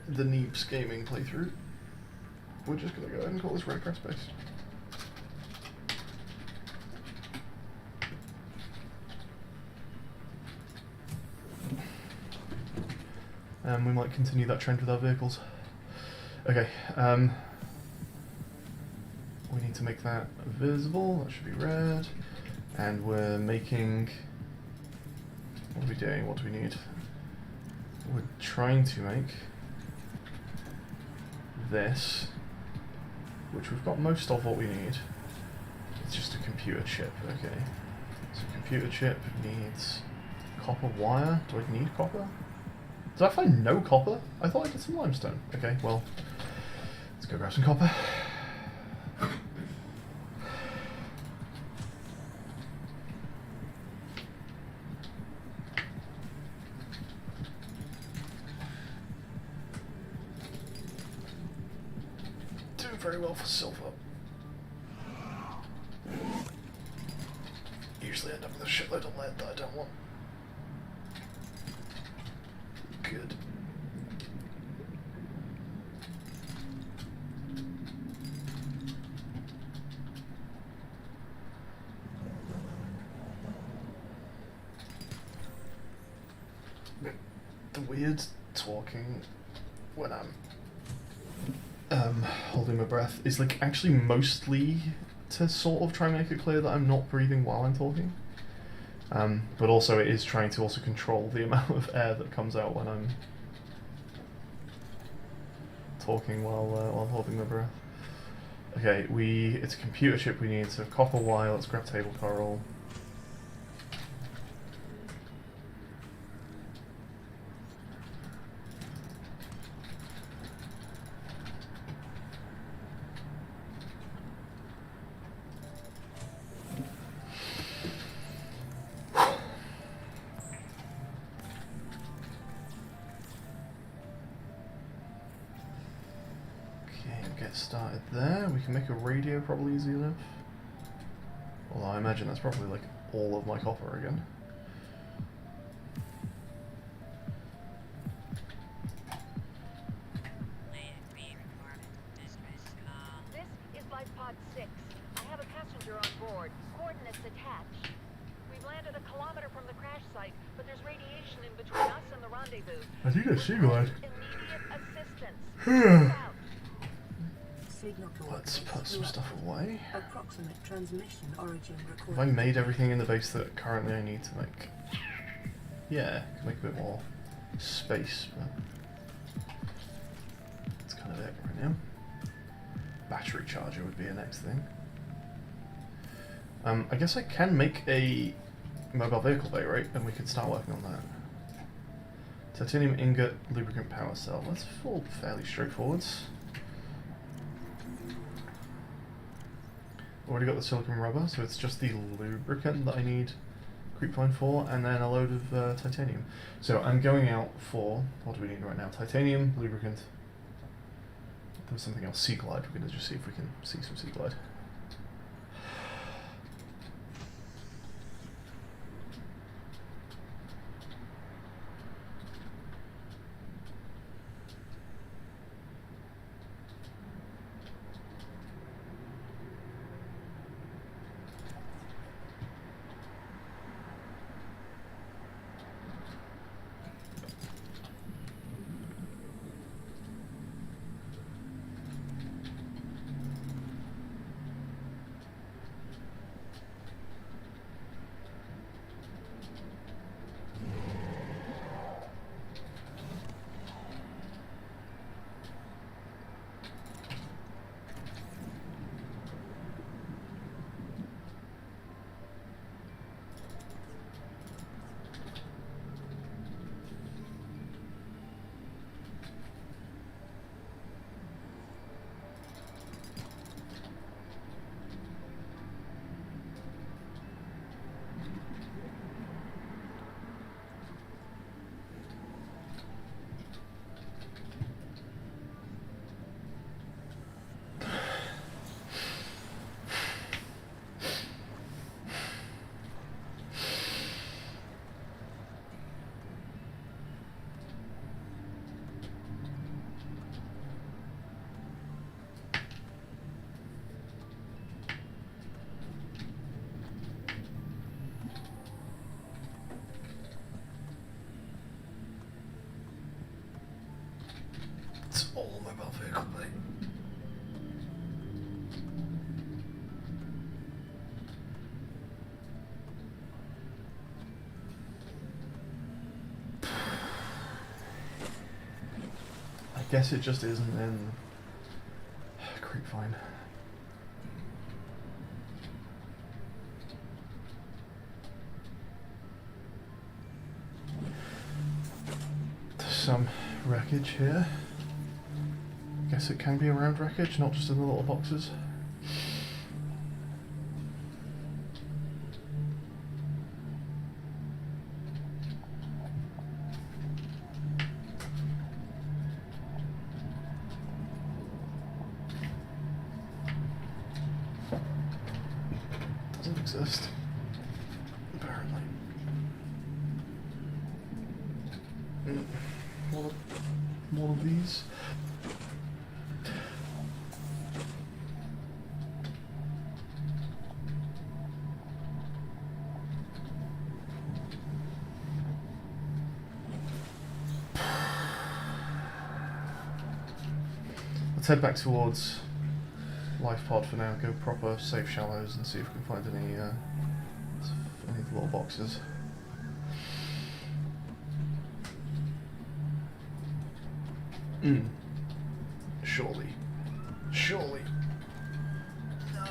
the Neeps gaming playthrough, we're just going to go ahead and call this Red Crest Base. And we might continue that trend with our vehicles. Okay, we need to make that visible, that should be red, and we're making, what are we doing, what do we need? We're trying to make this, which we've got most of what we need. It's just a computer chip, okay. So computer chip needs copper wire. Do I need copper? Did I find no copper? I thought I did some limestone. Okay, well, let's go grab some copper. Doing very well for silver. eventually end up with a shitload of lead that I don't want. Good. The weird talking when I'm holding my breath is like actually mostly to sort of try and make it clear that I'm not breathing while I'm talking. But also it is trying to also control the amount of air that comes out when I'm talking while holding my breath. Okay, it's a computer chip we need, so copper wire, let's grab table coral. Get started there. We can make a radio probably easy enough. Although I imagine that's probably like all of my copper again. This is Life Pod 6. I have a passenger on board. Coordinates attached. We've landed a kilometer from the crash site, but there's radiation in between us and the rendezvous. I think I see glide. Immediate assistance. Out. Signal Let's put some stuff away. Approximate transmission origin recorded. Have I made everything in the base that currently I need to make? Yeah, can make a bit more space, but that's kind of it right now. Battery charger would be a next thing. I guess I can make a mobile vehicle bay, right? And we could start working on that. Titanium ingot, lubricant power cell. That's all fairly straightforward. Already got the silicon rubber, so it's just the lubricant that I need creepvine for, and then a load of titanium. So I'm going out for, what do we need right now? Titanium, lubricant. There was something else, sea glide. We're going to just see if we can see some sea glide. All mobile vehicle bay. I guess it just isn't in creepvine. There's some wreckage here. Guess it can be around wreckage, not just in the little boxes. Doesn't exist. One of these. Let's head back towards Life Pod for now. Go proper safe shallows and see if we can find any little boxes. Surely. Surely. No.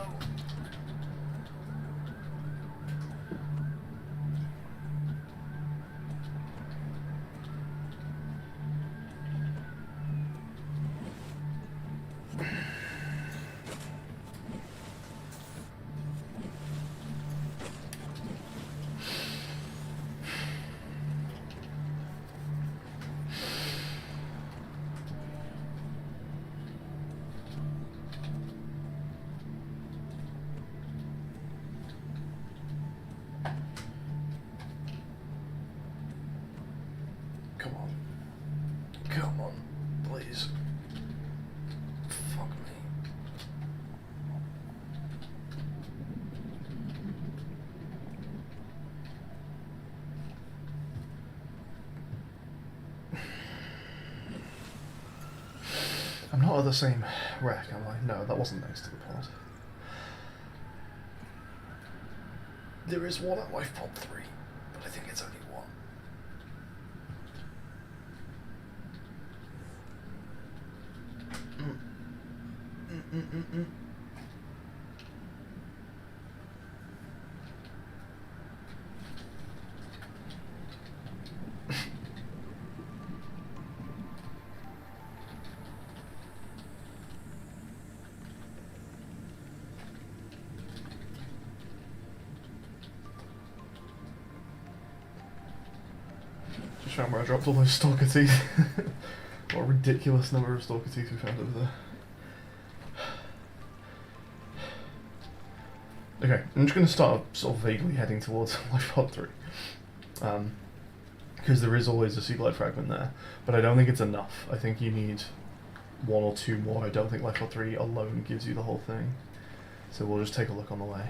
Come on. Come on, please. Fuck me. I'm not at the same wreck, am I? No, that wasn't next to the pod. There is one at Life Pod 3, but I think it's only one. Just found where I dropped all those stalker teeth. What a ridiculous number of stalker teeth we found over there. Okay, I'm just going to start sort of vaguely heading towards Life Pod 3. Because there is always a Seablight fragment there, but I don't think it's enough. I think you need one or two more. I don't think Life Pod 3 alone gives you the whole thing. So we'll just take a look on the way.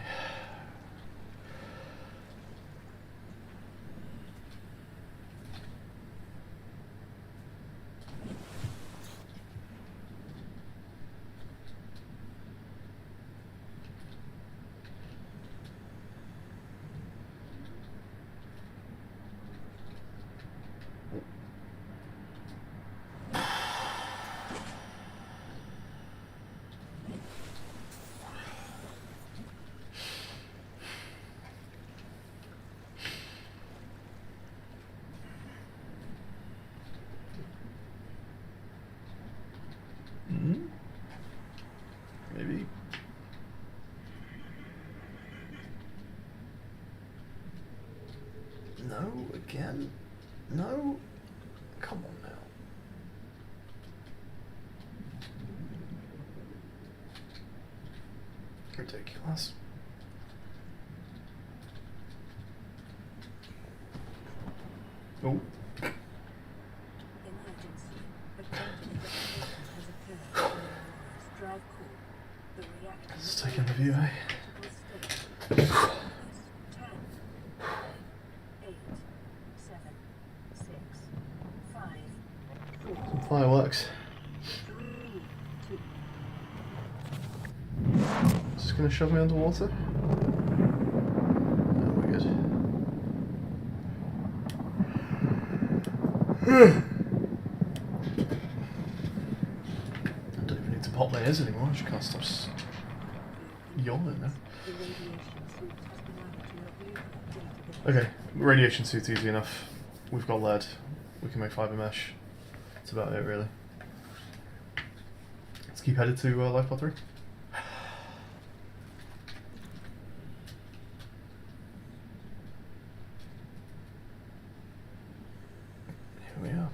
Maybe. No, again? No? Come on now. Ridiculous. Oh. Emergency. A contamination has occurred in Aurora's drive core. The reactor Let's take in the view, eh? critical state. 10, 8, 7, 6, 5, 4, Fireworks. 3, 2. Is this going to shove me underwater? No, we're good. I don't even need to pop my ears anymore. I just can't stop yawning now. The radiation suit has been added to your vehicle database. Okay, radiation suit's easy enough. We've got lead. We can make fiber mesh. That's about it, really. Let's keep headed to Life Pod 3. Here we are.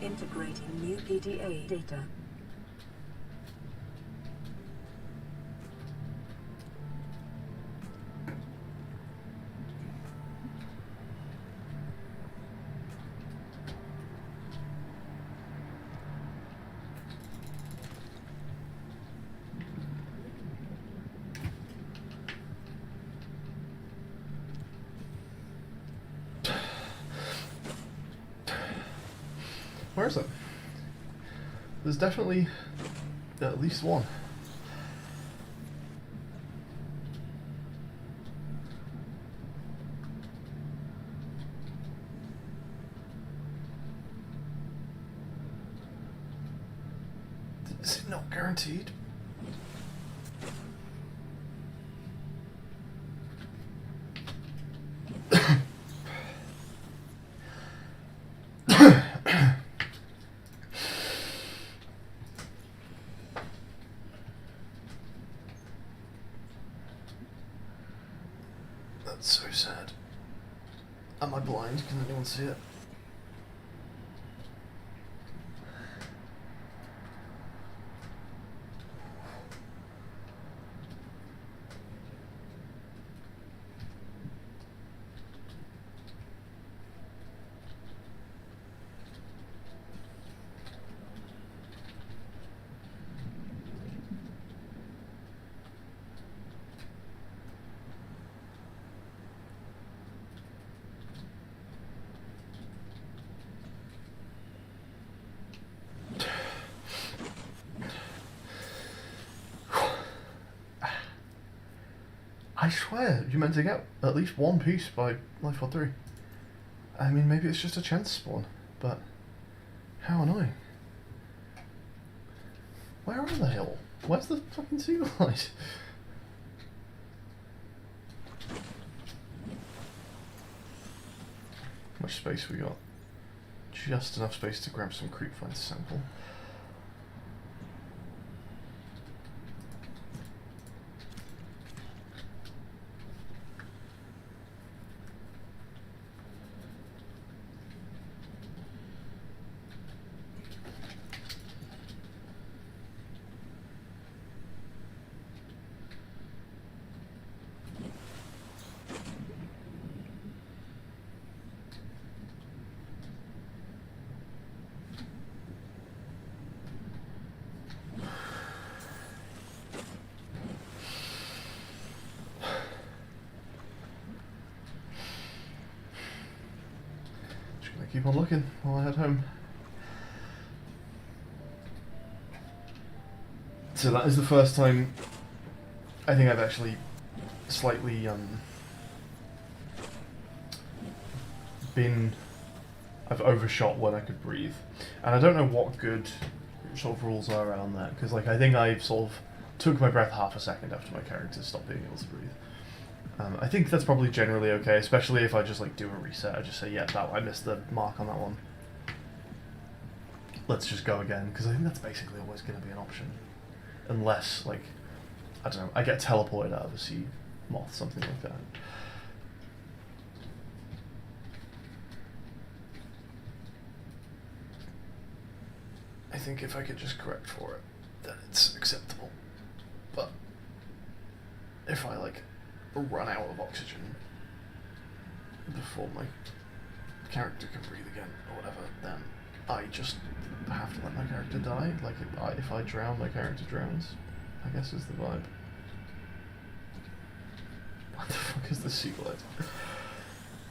Integrating new PDA data. Where is it? There's definitely at least one. Is it not guaranteed? That's so sad. Am I blind? Can anyone see it? I swear, you meant to get at least one piece by Lifepod 3. I mean, maybe it's just a chance spawn, but how annoying. Where are they all? Where's the fucking seagull light? How much space we got? Just enough space to grab some creep find sample. Keep on looking while I head home. So that is the first time I think I've actually slightly I've overshot when I could breathe, and I don't know what good sort of rules are around that, because like I think I sort of took my breath half a second after my character stopped being able to breathe. I think that's probably generally okay, especially if I just like do a reset. I just say, yeah, that I missed the mark on that one. Let's just go again, because I think that's basically always going to be an option. Unless, like, I don't know, I get teleported out of a sea moth, something like that. I think if I could just correct for it, then it's acceptable. But if I, like, run out of oxygen before my character can breathe again or whatever, then I just have to let my character die. Like if I drown, my character drowns, I guess is the vibe. What the fuck is the seagull?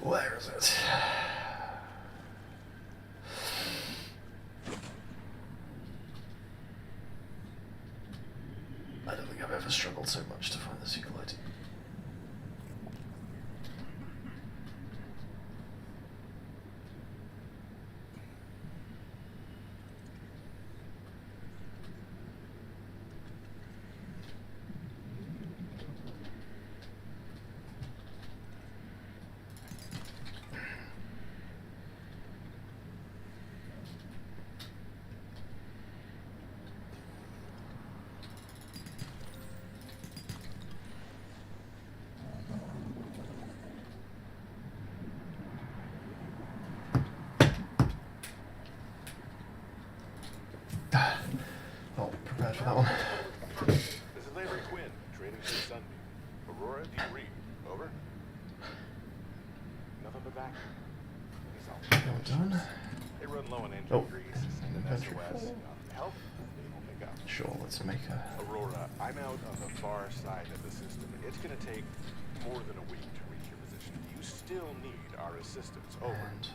Where is it? I don't think I've ever struggled so much to find the seagull. prepared for that one. This is Larry Quinn, trading for Sunbeam. Aurora, do you read? Over? Nothing but back. Well done. They run low on engine Oh, grease. and And inventory SOS. full. Help? They will pick up. Sure, let's make a... Aurora, I'm out on the far side of the system. It's going to take more than a week to reach your position. You still need our assistance. Over. And...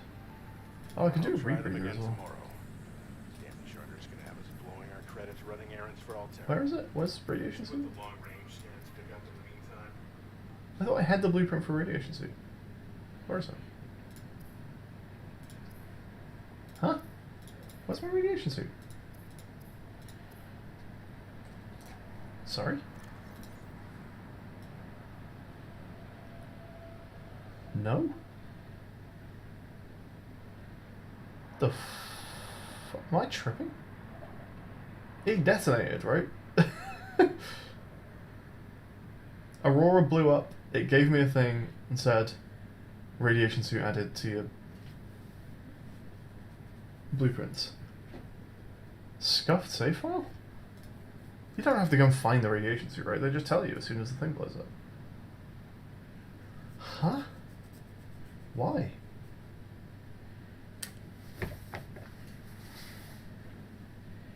Oh, I can do a I'll try read them reader again as well. tomorrow. Damn, the charter's going to have us blowing our credits running errands for Alterra. Where is it? Where's radiation suit? With the long range scans pick up in the meantime. I thought I had the blueprint for radiation suit. Where is it? Huh? What's my radiation suit? Sorry? No? The am I tripping? It detonated, right? Aurora blew up, it gave me a thing and said, radiation suit added to your blueprints. Scuffed save file? You don't have to go and find the radiation suit, right? They just tell you as soon as the thing blows up. Huh? Why?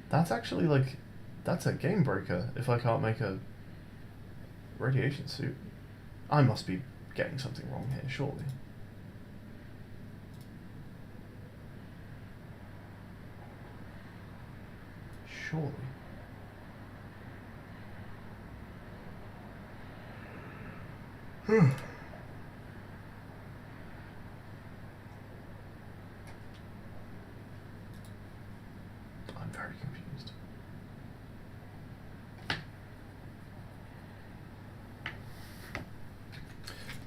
That's actually like, that's a game breaker if I can't make a radiation suit. I must be getting something wrong here, surely. Surely. I'm very confused.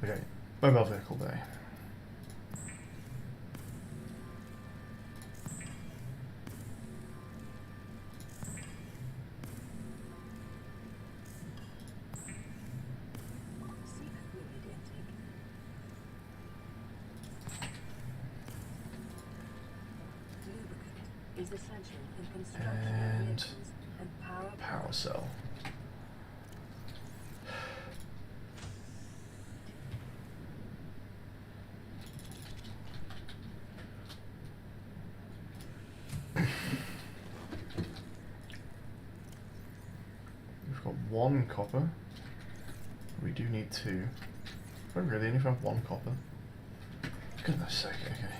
Okay, mobile vehicle bay. Secret fluid intake. Lubricant is essential in construction of And vehicles and power power cell. We've got 1 copper. We do need 2. Oh really? Only found 1 copper? Goodness sake, okay.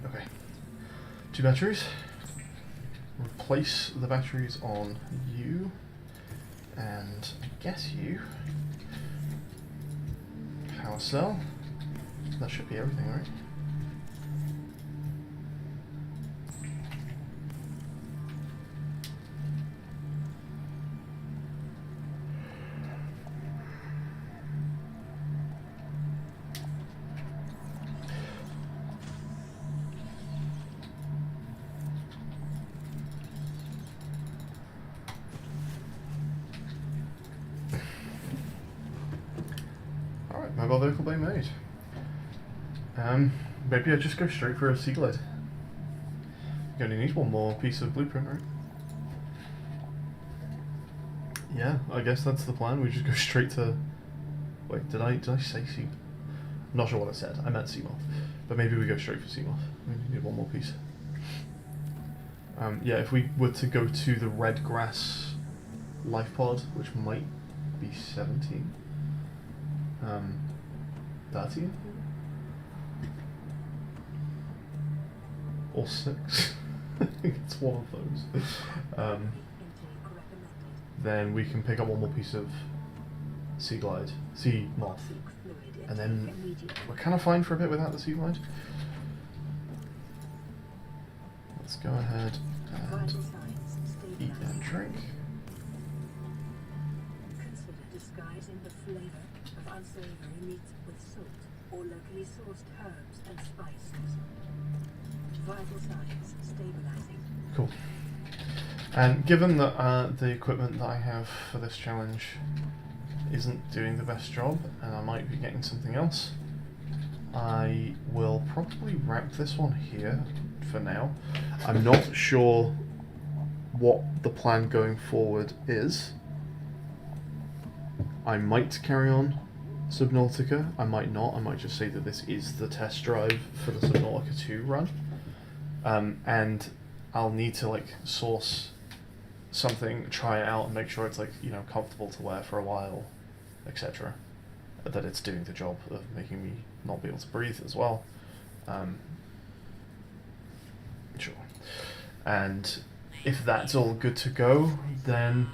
Okay. 2 batteries. Replace the batteries on you. And I guess you. Power cell. That should be everything, right? Alright, mobile vehicle bay made. Maybe I just go straight for a seaglide. You only need 1 more piece of blueprint, right? Yeah, I guess that's the plan. We just go straight to. Wait, did I say sea? I'm not sure what I said. I meant Seamoth, but maybe we go straight for Seamoth. We need one more piece. Yeah, if we were to go to the red grass life pod, which might be 17, 13, or 6. I think it's one of those. Then we can pick up one more piece of sea moth, and then we're kind of fine for a bit without the sea glide. Let's go ahead and eat and drink. Consider disguising the flavor of unsavory meats with salt or locally sourced herbs and spices. Vital signs stabilizing. Cool. And given that the equipment that I have for this challenge isn't doing the best job, and I might be getting something else, I will probably wrap this one here for now. I'm not sure what the plan going forward is. I might carry on Subnautica, I might not. I might just say that this is the test drive for the Subnautica 2 run. And I'll need to like source something, try it out, and make sure it's like, you know, comfortable to wear for a while, etc. That it's doing the job of making me not be able to breathe as well. Sure. And if that's all good to go, then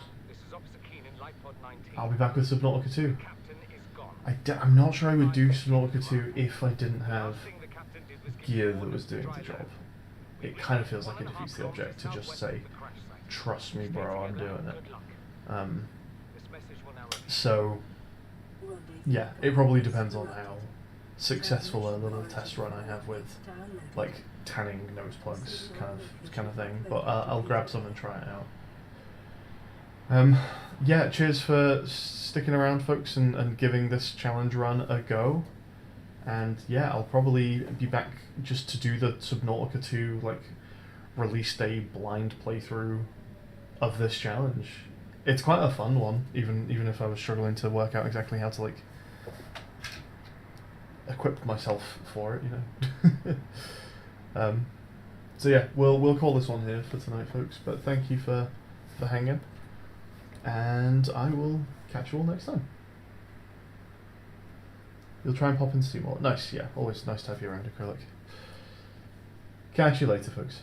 I'll be back with Subnautica 2. I'm not sure I would do Subnautica 2 if I didn't have gear that was doing the job. It kind of feels like it defeats the object to just say, trust me bro, I'm doing it. So, yeah, it probably depends on how successful a little test run I have with, like, tanning nose plugs kind of thing. But I'll grab some and try it out. Yeah, cheers for sticking around, folks, and giving this challenge run a go. And yeah, I'll probably be back just to do the Subnautica 2 like release day blind playthrough of this challenge. It's quite a fun one, even if I was struggling to work out exactly how to like equip myself for it, you know. So yeah, we'll call this one here for tonight, folks. But thank you for hanging, and I will catch you all next time. You'll try and pop in to see more. Nice, yeah. Always nice to have you around, Acrylic. Catch you later, folks.